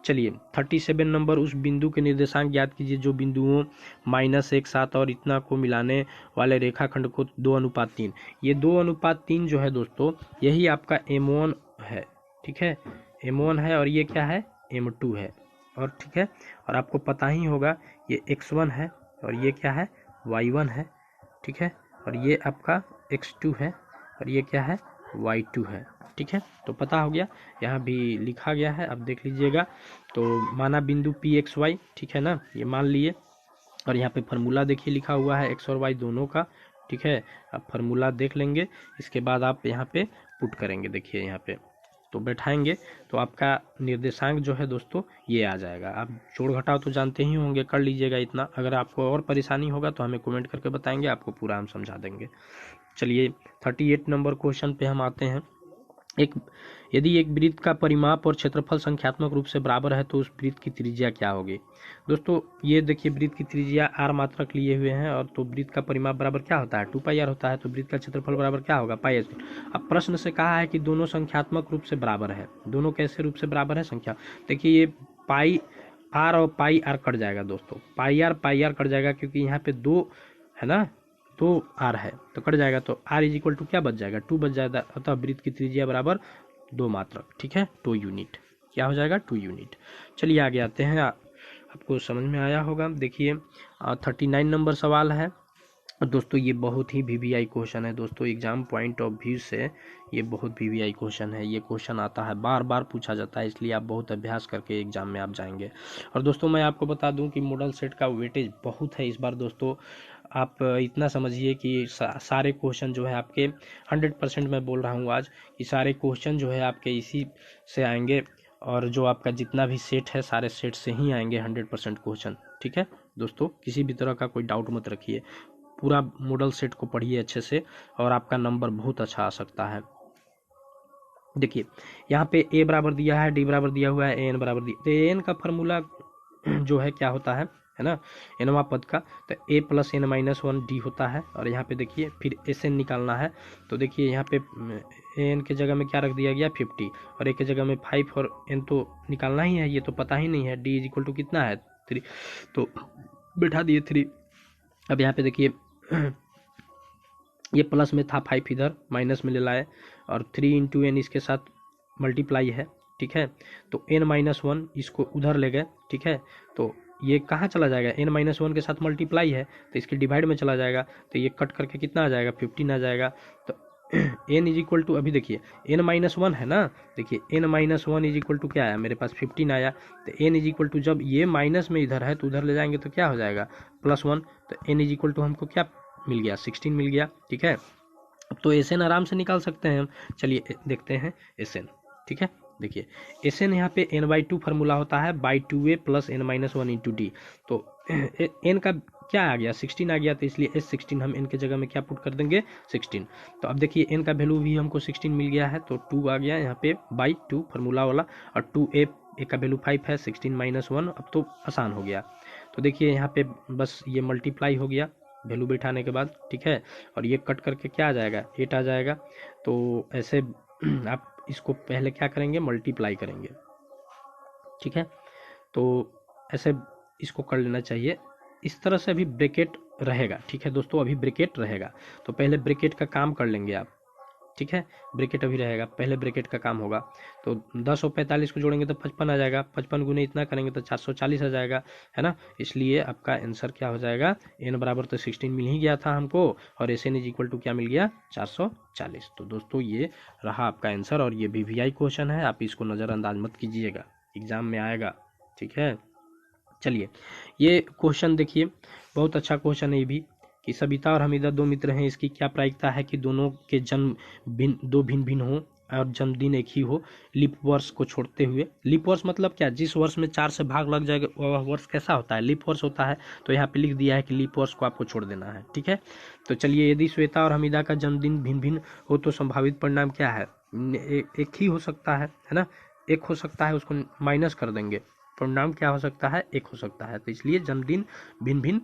चलिए 37 नंबर, उस बिंदु के निर्देशांक ज्ञात कीजिए जो बिंदुओं -1, 7 और इतना को मिलाने वाले रेखाखंड को 2:3। ये 2:3 जो है दोस्तों, यही आपका M1 है, ठीक है, M1 है और ये क्या है, M2 है, और ठीक है। और आपको पता ही होगा ये X1 है और ये क्या है, Y1 है, ठीक है। और ये आपका X2 है और ये क्या है, Y2 है, ठीक है। तो पता हो गया, यहाँ भी लिखा गया है, अब देख लीजिएगा। तो माना बिंदु PXY, ठीक है ना, ये मान लिए। और यहाँ पे फार्मूला देखिए लिखा हुआ है X और Y दोनों का, ठीक है। अब फार्मूला देख लेंगे, इसके बाद आप यहाँ पे पुट करेंगे, देखिए यहाँ पे तो बैठाएंगे तो आपका निर्देशांक जो है दोस्तों ये आ जाएगा। आप जोड़ घटाव तो जानते ही होंगे, कर लीजिएगा इतना। अगर आपको और परेशानी होगा तो हमें कमेंट करके बताएंगे, आपको पूरा हम समझा देंगे। चलिए 38 नंबर क्वेश्चन पे हम आते हैं। यदि एक वृत्त का परिमाप और क्षेत्रफल संख्यात्मक रूप से बराबर है तो उस वृत्त की त्रिज्या क्या होगी। दोस्तों ये देखिए, वृत्त की त्रिज्या r मात्रक लिए हुए हैं, और तो वृत्त का परिमाप बराबर क्या होता है, 2πr होता है। तो वृत्त का क्षेत्रफल बराबर क्या होगा, पाई। अब प्रश्न से कहा है कि दोनों संख्यात्मक रूप से बराबर है। दोनों कैसे रूप से बराबर है, संख्या। देखिए ये पाई r और पाई r कट जाएगा दोस्तों, पाई r कट जाएगा, क्योंकि यहाँ पे 2 है ना, तो r है तो कट जाएगा। तो r इज इक्वल टू क्या बच जाएगा, 2 बच जाएगा। अतः वृत्त की त्रिज्या बराबर 2 मात्रक, ठीक है, 2 यूनिट। क्या हो जाएगा, 2 यूनिट। चलिए आगे आते हैं, आपको समझ में आया होगा। देखिए 39 नंबर सवाल है दोस्तों, ये बहुत ही VVI क्वेश्चन है दोस्तों। एग्जाम पॉइंट ऑफ व्यू से ये बहुत VVI क्वेश्चन है। ये क्वेश्चन आता है, बार बार पूछा जाता है, इसलिए आप बहुत अभ्यास करके एग्जाम में आप जाएंगे। और दोस्तों मैं आपको बता दूं कि मॉडल सेट का वेटेज बहुत है इस बार दोस्तों। आप इतना समझिए कि सारे क्वेश्चन जो है आपके 100% मैं बोल रहा हूँ आज कि सारे क्वेश्चन जो है आपके इसी से आएंगे, और जो आपका जितना भी सेट है सारे सेट से ही आएंगे 100% क्वेश्चन, ठीक है दोस्तों। किसी भी तरह का कोई डाउट मत रखिए, पूरा मॉडल सेट को पढ़िए अच्छे से, और आपका नंबर बहुत अच्छा आ सकता है। देखिए यहाँ पे a बराबर दिया है, d बराबर दिया हुआ है, an बराबर दिया, तो an का फॉर्मूला जो है क्या होता है ना, nवां पद का, तो a प्लस n-1 d होता है। और यहाँ पे देखिए फिर Sn निकालना है, तो देखिए यहाँ पे an के जगह में क्या रख दिया गया, 50, और a के जगह में 5, और n तो निकालना ही है, ये तो पता ही नहीं है। d इज इक्वल टू कितना है, 3, तो बैठा दिए 3। अब यहाँ पे देखिए ये प्लस में था 5, इधर माइनस में ले लाए, और 3 इंटू एन इसके साथ मल्टीप्लाई है, ठीक है। तो n-1 इसको उधर ले गए, ठीक है। तो ये कहाँ चला जाएगा, n-1 के साथ मल्टीप्लाई है तो इसके डिवाइड में चला जाएगा, तो ये कट करके कितना आ जाएगा, 15 आ जाएगा। तो n इज इक्वल टू, अभी देखिए n-1 है ना, देखिए n-1 इज इक्वल टू क्या आया, मेरे पास 15 आया। तो n इज इक्वल टू, जब ये माइनस में इधर है तो उधर ले जाएंगे तो क्या हो जाएगा, +1। तो n इज इक्वल टू हमको क्या मिल गया, 16 मिल गया, ठीक है। अब तो Sn आराम से निकाल सकते हैं हम। चलिए देखते हैं Sn, ठीक है। देखिए Sn यहाँ पे n/2 फार्मूला होता है, /2a plus n-1 into D. तो n का क्या आ गया, 16 आ गया, तो इसलिए S16 हम n के जगह में क्या पुट कर देंगे, 16। तो अब देखिए n का वैल्यू भी हमको 16 मिल गया है, तो 2 आ गया यहाँ पे /2 फार्मूला वाला, और 2a का वैल्यू 5 है, 16 - 1। अब तो आसान हो गया। तो देखिए यहाँ पे बस ये मल्टीप्लाई हो गया वैल्यू बैठाने के बाद, ठीक है। और ये कट करके क्या आ जाएगा, 8 आ जाएगा। तो ऐसे आप इसको पहले क्या करेंगे, मल्टीप्लाई करेंगे, ठीक है। तो ऐसे इसको कर लेना चाहिए, इस तरह से अभी ब्रैकेट रहेगा, ठीक है दोस्तों, अभी ब्रैकेट रहेगा। तो पहले ब्रैकेट का काम कर लेंगे आप, ठीक है। ब्रैकेट अभी रहेगा, पहले ब्रैकेट का काम होगा। तो 10 और 45 को जोड़ेंगे तो 55 आ जाएगा, 55 गुने इतना करेंगे तो 440 आ जाएगा, है ना। इसलिए आपका आंसर क्या हो जाएगा, n बराबर तो 16 मिल ही गया था हमको, और Sn इज इक्वल टू क्या मिल गया, 440। तो दोस्तों ये रहा आपका आंसर, और ये VVI क्वेश्चन है, आप इसको नज़रअंदाज मत कीजिएगा, एग्जाम में आएगा, ठीक है। चलिए ये क्वेश्चन देखिए, बहुत अच्छा क्वेश्चन है ये भी, कि सबिता और हमीदा 2 मित्र हैं, इसकी क्या प्रायिकता है कि दोनों के जन्म भिन्न भिन्न हो और जन्मदिन एक ही हो, लीप वर्ष को छोड़ते हुए। लीप वर्ष मतलब क्या, जिस वर्ष में 4 से भाग लग जाएगा वह वर्ष कैसा होता है, लीप वर्ष होता है। तो यहाँ पे लिख दिया है कि लीप वर्ष को आपको छोड़ देना है, ठीक है। तो चलिए, यदि श्वेता और हमीदा का जन्मदिन भिन्न भिन्न हो तो संभावित परिणाम क्या है, एक ही हो सकता है ना, एक हो सकता है, उसको माइनस कर देंगे, परिणाम क्या हो सकता है, एक हो सकता है। तो इसलिए जन्मदिन भिन्न भिन्न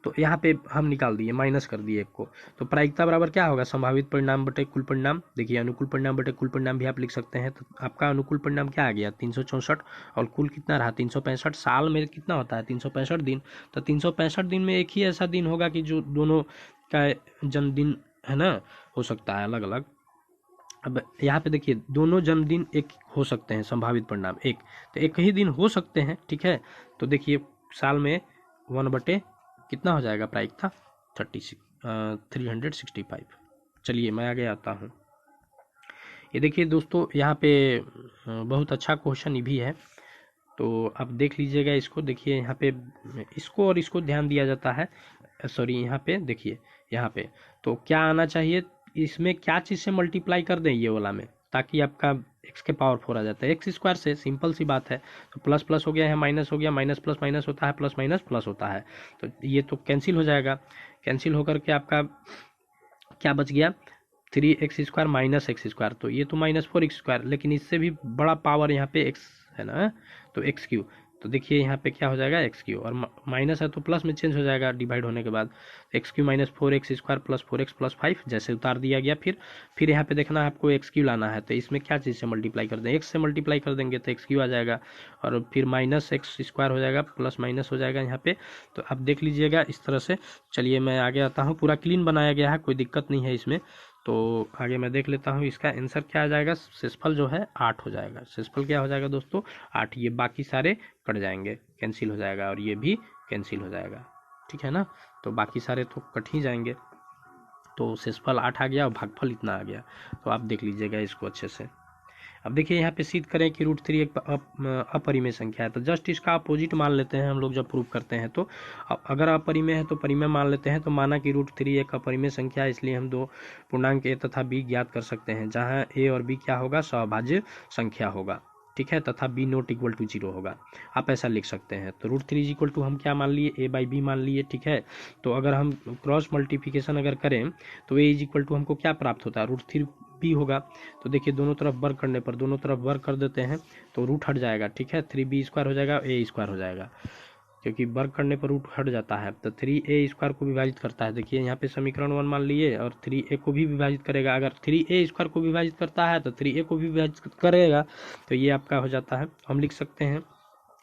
तो यहाँ पे हम निकाल दिए, माइनस कर दिए एक को। तो प्रायिकता बराबर क्या होगा, संभावित परिणाम बटे कुल परिणाम। देखिए अनुकूल परिणाम बटे कुल परिणाम भी आप लिख सकते हैं। तो आपका अनुकूल परिणाम क्या आ गया 364, और कुल कितना रहा 365। साल में कितना होता है 365 दिन। तो 365 दिन में एक ही ऐसा दिन होगा कि जो दोनों का जन्मदिन है ना हो सकता है अलग अलग। अब यहाँ पे देखिए दोनों जन्मदिन एक हो सकते हैं, संभावित परिणाम एक, तो एक ही दिन हो सकते हैं, ठीक है। तो देखिए साल में 1 बटे कितना हो जाएगा प्रायिकता 365। चलिए मैं आगे आता हूँ। ये देखिए दोस्तों यहाँ पे बहुत अच्छा क्वेश्चन भी है, तो आप देख लीजिएगा इसको। देखिए यहाँ पे इसको और इसको ध्यान दिया जाता है, सॉरी यहाँ पे देखिए, यहाँ पे तो क्या आना चाहिए, इसमें क्या चीज़ से मल्टीप्लाई कर दें ये वाला में, ताकि आपका एक्स के पावर 4 आ जाता है। एक्स स्क्वायर से, सिंपल सी बात है। तो प्लस प्लस हो गया है, माइनस हो गया, माइनस प्लस माइनस होता है, प्लस माइनस प्लस होता है। तो ये तो कैंसिल हो जाएगा, कैंसिल होकर के आपका क्या बच गया 3x² माइनस एक्स स्क्वायर। तो ये तो -4x², लेकिन इससे भी बड़ा पावर यहाँ पे x है ना, तो x3। तो देखिए यहाँ पे क्या हो जाएगा x3, और माइनस है तो प्लस में चेंज हो जाएगा डिवाइड होने के बाद। x3 minus 4x² plus 4x plus 5 जैसे उतार दिया गया। फिर यहाँ पे देखना है आपको x3 लाना है, तो इसमें क्या चीज़ से मल्टीप्लाई कर दें, x से मल्टीप्लाई कर देंगे तो x3 आ जाएगा, और फिर माइनस x² हो जाएगा, प्लस माइनस हो जाएगा यहाँ पे। तो आप देख लीजिएगा इस तरह से। चलिए मैं आगे आता हूँ, पूरा क्लीन बनाया गया है, कोई दिक्कत नहीं है इसमें। तो आगे मैं देख लेता हूँ इसका आंसर क्या आ जाएगा। शेषफल जो है 8 हो जाएगा। शेषफल क्या हो जाएगा दोस्तों 8। ये बाकी सारे कट जाएंगे, कैंसिल हो जाएगा, और ये भी कैंसिल हो जाएगा, ठीक है ना। तो बाकी सारे तो कट ही जाएंगे। तो शेषफल 8 आ गया और भागफल इतना आ गया। तो आप देख लीजिएगा इसको अच्छे से। अब देखिए यहाँ पे सिद्ध करें कि √3 एक अपरिमेय संख्या है, तो जस्ट इसका अपोजिट मान लेते हैं हम लोग जब प्रूव करते हैं। तो अगर अपरिमेय है तो परिमेय मान लेते हैं। तो माना कि √3 एक अपरिमेय संख्या है, इसलिए हम दो पूर्णांक a तथा b ज्ञात कर सकते हैं, जहाँ a और b क्या होगा, सहभाज्य संख्या होगा, ठीक है, तथा b ≠ 0 होगा। आप ऐसा लिख सकते हैं। तो √3 हम क्या मान लिए, a/b मान लिए, ठीक है। तो अगर हम क्रॉस मल्टीप्लिकेशन अगर करें तो a हमको क्या प्राप्त होता है, √3b होगा। तो देखिए दोनों तरफ वर्ग करने पर, दोनों तरफ वर्ग कर देते हैं तो रूट हट जाएगा, ठीक है। 3b² हो जाएगा, a² हो जाएगा, क्योंकि वर्ग करने पर रूट हट जाता है। तो 3a² को विभाजित करता है। देखिए यहाँ पे समीकरण 1 मान लिए, और 3a को भी विभाजित करेगा। अगर 3a² को विभाजित करता है तो 3a को भी विभाजित करेगा, तो ये आपका हो जाता है। हम लिख सकते हैं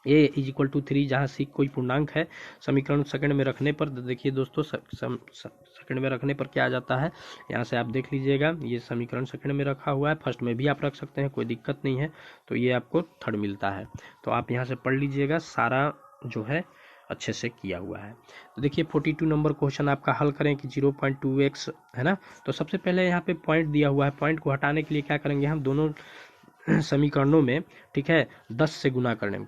a = 3, जहाँ c कोई पूर्णांक है। समीकरण सेकंड में रखने पर, देखिए दोस्तों सेकंड में रखने पर क्या आ जाता है, यहाँ से आप देख लीजिएगा। ये समीकरण सेकंड में रखा हुआ है, फर्स्ट में भी आप रख सकते हैं, कोई दिक्कत नहीं है। तो ये आपको थर्ड मिलता है। तो आप यहाँ से पढ़ लीजिएगा, सारा जो है अच्छे से किया हुआ है। तो देखिए 42 नंबर क्वेश्चन आपका हल करें कि 0.2x है ना। तो सबसे पहले यहाँ पे पॉइंट दिया हुआ है, पॉइंट को हटाने के लिए क्या करेंगे हम, दोनों समीकरणों में, ठीक है, 10 से गुना करने,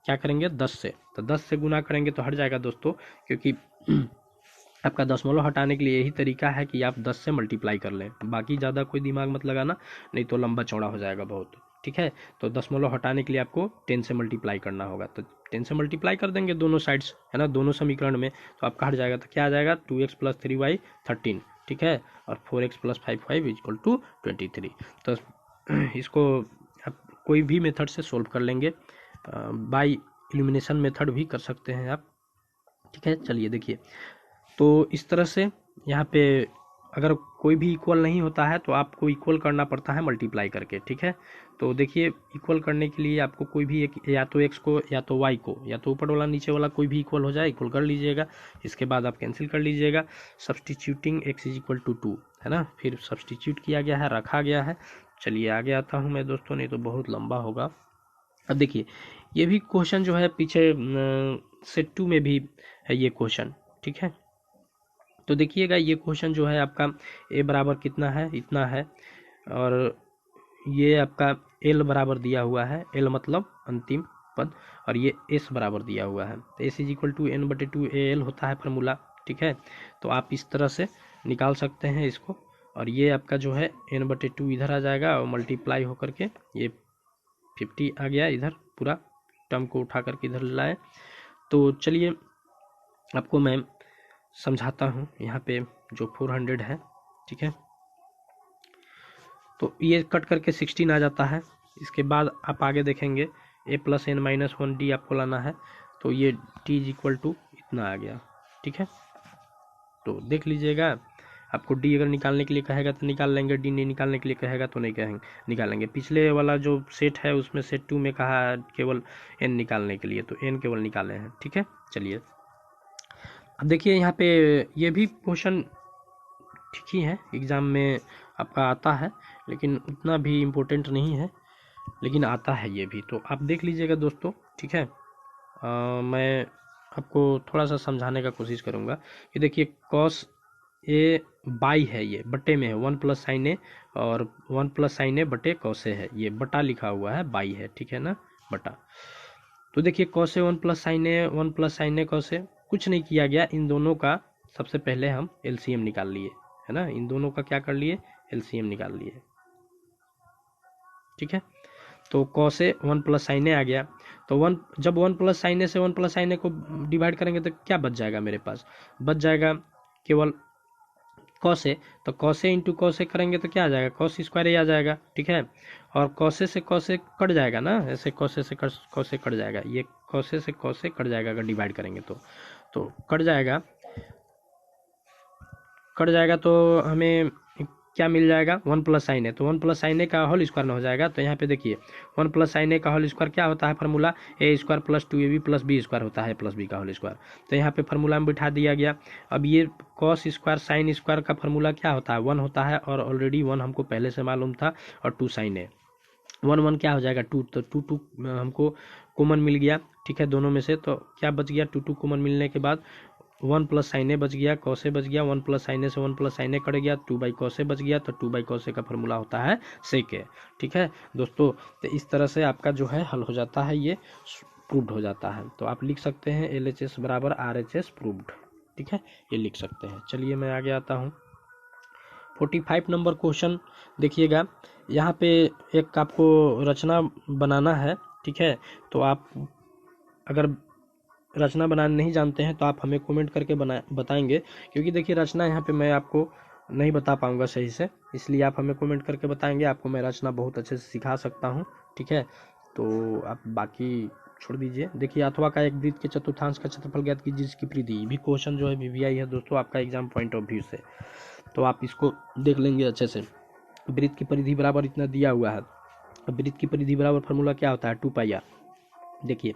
क्या करेंगे 10 से। तो 10 से गुना करेंगे तो हट जाएगा दोस्तों, क्योंकि आपका दशमलव हटाने के लिए यही तरीका है कि आप 10 से मल्टीप्लाई कर लें। बाकी ज़्यादा कोई दिमाग मत लगाना, नहीं तो लंबा चौड़ा हो जाएगा बहुत, ठीक है। तो दशमलव हटाने के लिए आपको 10 से मल्टीप्लाई करना होगा। तो 10 से मल्टीप्लाई कर देंगे दोनों साइड्स, है ना, दोनों समीकरण में। तो आपका हट जाएगा। तो क्या आ जाएगा 2x + 3y 13, ठीक है, और 4x + 5y = 23। तो इसको आप कोई भी मेथड से सोल्व कर लेंगे, बाय इल्यूमिनेशन मेथड भी कर सकते हैं आप, ठीक है। चलिए देखिए, तो इस तरह से यहाँ पे अगर कोई भी इक्वल नहीं होता है तो आपको इक्वल करना पड़ता है मल्टीप्लाई करके, ठीक है। तो देखिए इक्वल करने के लिए आपको कोई भी एक, या तो x को या तो y को, या तो ऊपर वाला नीचे वाला कोई भी इक्वल हो जाए, इक्वल कर लीजिएगा। इसके बाद आप कैंसिल कर लीजिएगा। सब्सटीट्यूटिंग x = 2 है ना, फिर सब्सटीट्यूट किया गया है, रखा गया है। चलिए आगे आता हूँ मैं दोस्तों, नहीं तो बहुत लंबा होगा। अब देखिए ये भी क्वेश्चन जो है पीछे सेट 2 में भी है ये क्वेश्चन, ठीक है। तो देखिएगा ये क्वेश्चन जो है आपका a बराबर कितना है, इतना है, और ये आपका l बराबर दिया हुआ है, l मतलब अंतिम पद, और ये s बराबर दिया हुआ है। तो s = n/2 al होता है फार्मूला, ठीक है। तो आप इस तरह से निकाल सकते हैं इसको, और ये आपका जो है n/2 इधर आ जाएगा, और मल्टीप्लाई होकर के ये 50 आ गया, इधर पूरा टर्म को उठा करके इधर लाए। तो चलिए आपको मैं समझाता हूँ। यहाँ पे जो 400 है, ठीक है, तो ये कट करके 16 आ जाता है। इसके बाद आप आगे देखेंगे a + n - 1d आपको लाना है, तो ये t = इतना आ गया, ठीक है, तो देख लीजिएगा। आपको डी अगर निकालने के लिए कहेगा तो निकाल लेंगे, डी नहीं निकालने के लिए कहेगा तो नहीं कहेंगे निकालेंगे। पिछले वाला जो सेट है उसमें सेट 2 में कहा है केवल एन निकालने के लिए, तो एन केवल निकाले हैं। ठीक है, चलिए अब देखिए यहाँ पे ये भी क्वेश्चन ठीक ही है, एग्ज़ाम में आपका आता है, लेकिन उतना भी इम्पोर्टेंट नहीं है, लेकिन आता है ये भी, तो आप देख लीजिएगा दोस्तों। ठीक है, मैं आपको थोड़ा सा समझाने का कोशिश करूँगा कि देखिए कॉस ए बाई है, ये बटे में है, 1 प्लस साइन ए और 1 प्लस साइन ए बटे कॉस ए है, ये बटा लिखा हुआ है, बाई है, ठीक है ना, बटा। तो देखिए cos A 1 plus sign A, 1 plus sign A cos A, कुछ नहीं किया गया, इन दोनों का सबसे पहले हम एलसीएम निकाल लिए, है ना, इन दोनों का क्या कर लिए, एलसीएम निकाल लिए। ठीक है, तो कॉस ए 1 प्लस साइन ए आ गया, तो जब 1 प्लस साइन ए से 1 प्लस साइन ए को डिवाइड करेंगे तो क्या बच जाएगा, मेरे पास बच जाएगा केवल कॉस ए, तो cos A into cos A करेंगे तो क्या आ जाएगा, कॉस स्क्वायर ए आ जाएगा। ठीक है, और कॉस ए से कॉस ए कट जाएगा ना, ऐसे कॉस ए से कॉस ए कट जाएगा, ये कॉस ए से कॉस ए कट जाएगा अगर डिवाइड करेंगे तो कट जाएगा तो हमें क्या मिल जाएगा, 1 प्लस साइन ए, तो 1 प्लस साइन ए का होल स्क्वायर हो जाएगा। तो यहाँ पे देखिए 1 प्लस साइन ए का होल स्क्वायर क्या होता है, formula A square plus 2ab plus B square होता है, प्लस बी का होल स्क्वायर, तो यहाँ पे फार्मूला में बिठा दिया गया। अब ये कॉस स्क्वायर साइन स्क्वायर का फार्मूला क्या होता है, 1 होता है, और ऑलरेडी 1 हमको पहले से मालूम था, और 2 साइन ए, 1 क्या हो जाएगा 2, तो 2 हमको कॉमन मिल गया। ठीक है, दोनों में से तो क्या बच गया, 2 कॉमन मिलने के बाद 1 प्लस साइन ए बच गया, कॉस ए बच गया, 1 प्लस साइन ए से 1 प्लस साइन ए कट गया, 2 बाई कॉस ए बच गया, तो 2 बाई कॉस ए का फार्मूला होता है सेक ए। ठीक है दोस्तों, तो इस तरह से आपका जो है हल हो जाता है, ये प्रूव्ड हो जाता है, तो आप लिख सकते हैं LHS बराबर RHS प्रूव्ड। ठीक है, ये लिख सकते हैं। चलिए मैं आगे आता हूँ, 45 नंबर क्वेश्चन देखिएगा, यहाँ पे एक आपको रचना बनाना है। ठीक है, तो आप अगर रचना बनाना नहीं जानते हैं तो आप हमें कमेंट करके बताएंगे, क्योंकि देखिए रचना यहाँ पे मैं आपको नहीं बता पाऊंगा सही से, इसलिए आप हमें कमेंट करके बताएंगे, आपको मैं रचना बहुत अच्छे से सिखा सकता हूँ। ठीक है, तो आप बाकी छोड़ दीजिए। देखिए अथवा का एक वृत्त के चतुर्थांश का क्षेत्रफल ज्ञात कीजिए जिसकी परिधि, भी क्वेश्चन जो है VVI है दोस्तों आपका एग्जाम पॉइंट ऑफ व्यू से, तो आप इसको देख लेंगे अच्छे से। वृत्त की परिधि बराबर इतना दिया हुआ है, वृत्त की परिधि बराबर फार्मूला क्या होता है, 2πr। देखिए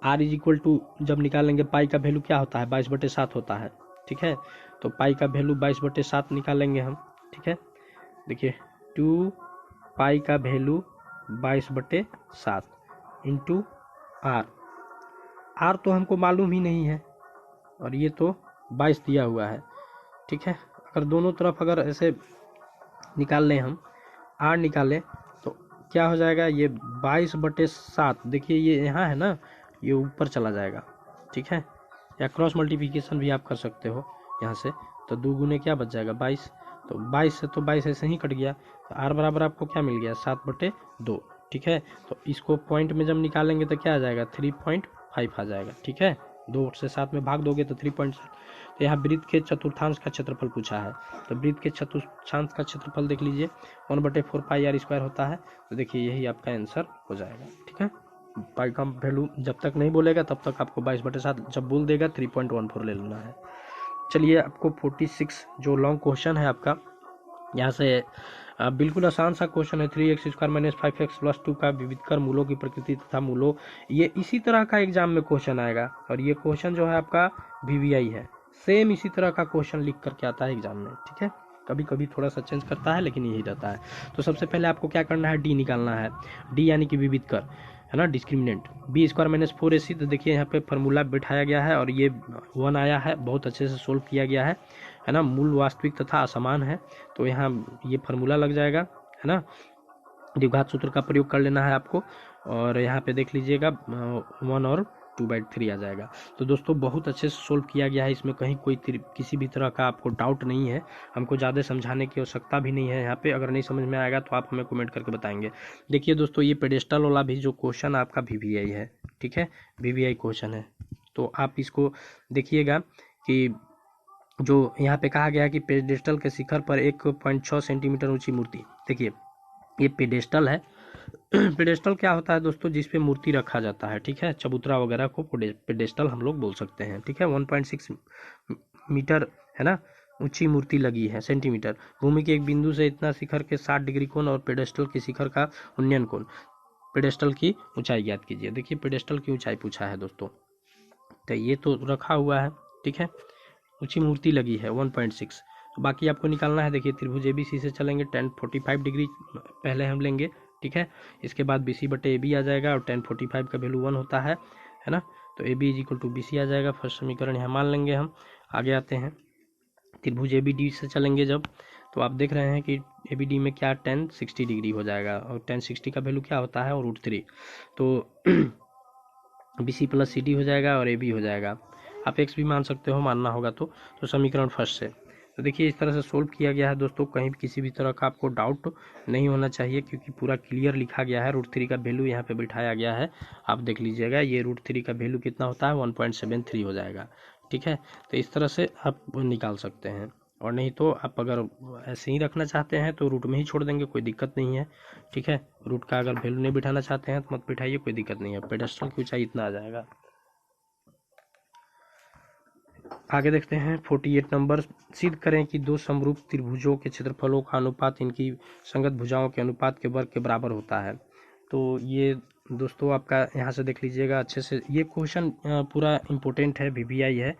r इज इक्वल टू जब निकालेंगे पाई का वैल्यू क्या होता है, 22/7 होता है। ठीक है, तो पाई का वैल्यू 22/7 निकालेंगे हम। ठीक है, देखिए 2 पाई का वैल्यू 22/7 इंटू r तो हमको मालूम ही नहीं है, और ये तो 22 दिया हुआ है। ठीक है, अगर दोनों तरफ अगर ऐसे निकाल लें हम, r निकालें तो क्या हो जाएगा, ये 22/7, देखिए ये यहाँ है ना, ये ऊपर चला जाएगा। ठीक है, या क्रॉस मल्टीप्लिकेशन भी आप कर सकते हो यहाँ से, तो 2 गुने क्या बच जाएगा 22, तो 22 से तो 22 ऐसे ही कट गया, तो r बराबर आपको क्या मिल गया 7/2। ठीक है, तो इसको पॉइंट में जब निकालेंगे तो क्या आ जाएगा 3.5 आ जाएगा। ठीक है, 2 से 7 में भाग दोगे तो 3.7। तो यहाँ वृत्त के चतुर्थांश का क्षेत्रफल पूछा है, तो वृत्त के चतुर्थांश का क्षेत्रफल देख लीजिए 1/4πr² होता है, तो देखिए यही आपका आंसर हो जाएगा। ठीक है, पाई का वैल्यू जब तक नहीं बोलेगा तब तक आपको 22/7, जब बोल देगा 3.14 ले लेना है। चलिए आपको 46 जो लॉन्ग क्वेश्चन है आपका, यहाँ से बिल्कुल आसान सा क्वेश्चन है, 3x² - 5x + 2 का विविधकर मूलों की प्रकृति तथा मूलों, ये इसी तरह का एग्जाम में क्वेश्चन आएगा, और ये क्वेश्चन जो है आपका VVI है, सेम इसी तरह का क्वेश्चन लिख करके आता है एग्जाम में। ठीक है, कभी कभी थोड़ा सा चेंज करता है लेकिन यही रहता है। तो सबसे पहले आपको क्या करना है, डी निकालना है, डी यानी कि विविधकर, है ना, डिस्क्रिमिनेंट। b² - 4ac, तो देखिए यहाँ पे फार्मूला बिठाया गया है और ये 1 आया है, बहुत अच्छे से सोल्व किया गया है ना, मूल वास्तविक तथा असमान है, तो यहाँ ये फार्मूला लग जाएगा, है ना, द्विघात सूत्र का प्रयोग कर लेना है आपको, और यहाँ पे देख लीजिएगा 1 और 2/3 आ जाएगा। तो दोस्तों बहुत अच्छे से सोल्व किया गया है, इसमें कहीं कोई किसी भी तरह का आपको डाउट नहीं है, हमको ज़्यादा समझाने की आवश्यकता भी नहीं है यहाँ पे। अगर नहीं समझ में आएगा तो आप हमें कमेंट करके बताएंगे। देखिए दोस्तों ये पेडेस्टल वाला भी जो क्वेश्चन आपका VVI है, ठीक है, VVI क्वेश्चन है, तो आप इसको देखिएगा कि जो यहाँ पे कहा गया है कि पेडेस्टल के शिखर पर 1.6 सेंटीमीटर ऊंची मूर्ति, देखिए ये पेडेस्टल है, पेडेस्टल क्या होता है दोस्तों, जिस पे मूर्ति रखा जाता है, ठीक है, चबूतरा वगैरह को पेडेस्टल हम लोग बोल सकते हैं, ठीक है। 1.6 मीटर है ना ऊंची मूर्ति लगी है, सेंटीमीटर। भूमि के एक बिंदु से इतना शिखर के 60 डिग्री कोण और पेडेस्टल के शिखर का उन्नयन कोण। पेडेस्टल की ऊंचाई ज्ञात कीजिए। देखिए पेडेस्टल की ऊंचाई पूछा है दोस्तों, तो ये तो रखा हुआ है, ठीक है, ऊंची मूर्ति लगी है 1.6। बाकी आपको निकालना है। देखिए त्रिभुज ABC से चलेंगे 1045 डिग्री पहले हम लेंगे, ठीक है। इसके बाद BC बटे AB आ जाएगा और 1045 का वैल्यू 1 होता है ना, तो AB is equal to BC आ जाएगा। फर्स्ट समीकरण यहाँ मान लेंगे हम। आगे आते हैं, त्रिभुज ABD से चलेंगे जब, तो आप देख रहे हैं कि ABD में क्या 1060 डिग्री हो जाएगा और 1060 का वैल्यू क्या होता है और √3, तो BC प्लस CD हो जाएगा और AB हो जाएगा। आप X भी मान सकते हो, मानना होगा तो समीकरण फर्स्ट से। तो देखिए इस तरह से सोल्व किया गया है दोस्तों। कहीं भी किसी भी तरह का आपको डाउट नहीं होना चाहिए, क्योंकि पूरा क्लियर लिखा गया है। √3 का वैल्यू यहाँ पे बिठाया गया है, आप देख लीजिएगा। ये √3 का वैल्यू कितना होता है 1.73 हो जाएगा, ठीक है। तो इस तरह से आप निकाल सकते हैं, और नहीं तो आप अगर ऐसे ही रखना चाहते हैं तो रूट में ही छोड़ देंगे, कोई दिक्कत नहीं है, ठीक है। रूट का अगर वैल्यू नहीं बिठाना चाहते हैं तो मत बिठाइए, कोई दिक्कत नहीं है। पेडेस्टल की ऊंचाई इतना आ जाएगा। आगे देखते हैं 48 नंबर। सिद्ध करें कि दो समरूप त्रिभुजों के क्षेत्रफलों का अनुपात इनकी संगत भुजाओं के अनुपात के वर्ग के बराबर होता है। तो ये दोस्तों आपका यहाँ से देख लीजिएगा अच्छे से, ये क्वेश्चन पूरा इम्पोर्टेंट है, VVI है,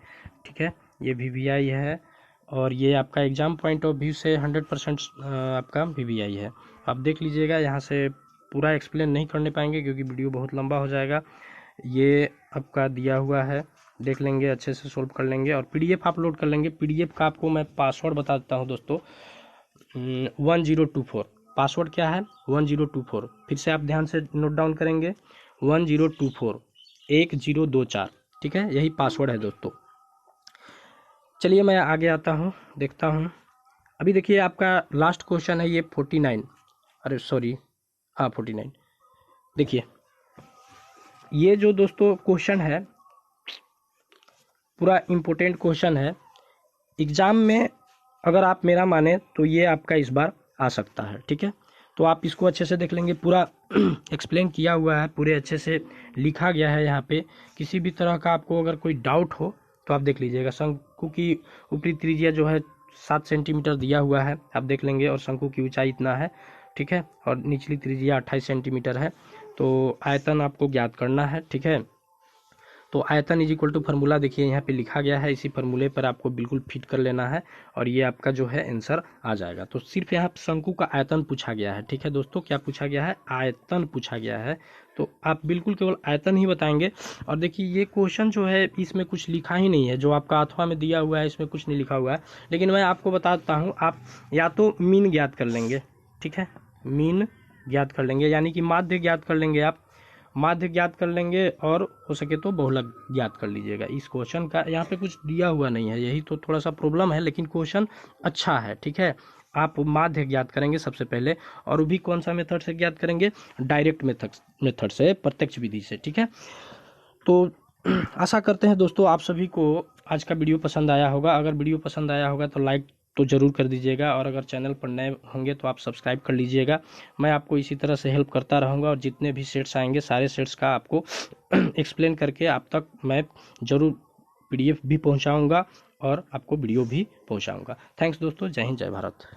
ठीक है। ये VVI है और ये आपका एग्जाम पॉइंट ऑफ व्यू से 100% आपका VVI है। आप देख लीजिएगा, यहाँ से पूरा एक्सप्लेन नहीं करने पाएंगे क्योंकि वीडियो बहुत लंबा हो जाएगा। ये आपका दिया हुआ है, देख लेंगे, अच्छे से सोल्व कर लेंगे और PDF अपलोड कर लेंगे। PDF का आपको मैं पासवर्ड बता देता हूँ दोस्तों, 1024। पासवर्ड क्या है 1024, फिर से आप ध्यान से नोट डाउन करेंगे, 1024 1024, ठीक है, यही पासवर्ड है दोस्तों। चलिए मैं आगे आता हूँ, देखता हूँ। अभी देखिए आपका लास्ट क्वेश्चन है ये 49, अरे सॉरी, हाँ 49। देखिए ये जो दोस्तों क्वेश्चन है पूरा इम्पोर्टेंट क्वेश्चन है। एग्ज़ाम में अगर आप मेरा माने तो ये आपका इस बार आ सकता है, ठीक है। तो आप इसको अच्छे से देख लेंगे, पूरा एक्सप्लेन किया हुआ है, पूरे अच्छे से लिखा गया है यहाँ पे। किसी भी तरह का आपको अगर कोई डाउट हो तो आप देख लीजिएगा। शंकु की ऊपरी त्रिज्या जो है 7 सेंटीमीटर दिया हुआ है, आप देख लेंगे, और शंकु की ऊंचाई इतना है, ठीक है, और निचली त्रिज्या 28 सेंटीमीटर है। तो आयतन आपको ज्ञात करना है, ठीक है। तो आयतन इज इक्वल टू फार्मूला देखिए यहाँ पे लिखा गया है, इसी फार्मूले पर आपको बिल्कुल फिट कर लेना है और ये आपका जो है आंसर आ जाएगा। तो सिर्फ यहाँ शंकु का आयतन पूछा गया है, ठीक है दोस्तों। क्या पूछा गया है? आयतन पूछा गया है। तो आप बिल्कुल केवल आयतन ही बताएंगे। और देखिए ये क्वेश्चन जो है इसमें कुछ लिखा ही नहीं है, जो आपका अथवा में दिया हुआ है इसमें कुछ नहीं लिखा हुआ है, लेकिन मैं आपको बता देता हूँ। आप या तो मीन ज्ञात कर लेंगे, ठीक है, मीन ज्ञात कर लेंगे, यानी कि माध्य ज्ञात कर लेंगे, आप माध्य ज्ञात कर लेंगे, और हो सके तो बहुलक ज्ञात कर लीजिएगा। इस क्वेश्चन का यहाँ पे कुछ दिया हुआ नहीं है, यही तो थोड़ा सा प्रॉब्लम है, लेकिन क्वेश्चन अच्छा है, ठीक है। आप माध्य ज्ञात करेंगे सबसे पहले, और वो भी कौन सा मेथड से ज्ञात करेंगे? डायरेक्ट मेथड से, प्रत्यक्ष विधि से, ठीक है। तो आशा करते हैं दोस्तों आप सभी को आज का वीडियो पसंद आया होगा। अगर वीडियो पसंद आया होगा तो लाइक तो ज़रूर कर दीजिएगा, और अगर चैनल पर नए होंगे तो आप सब्सक्राइब कर लीजिएगा। मैं आपको इसी तरह से हेल्प करता रहूँगा, और जितने भी सेट्स आएंगे सारे सेट्स का आपको एक्सप्लेन करके आप तक मैं ज़रूर PDF भी पहुँचाऊँगा और आपको वीडियो भी पहुँचाऊँगा। थैंक्स दोस्तों, जय हिंद, जय भारत।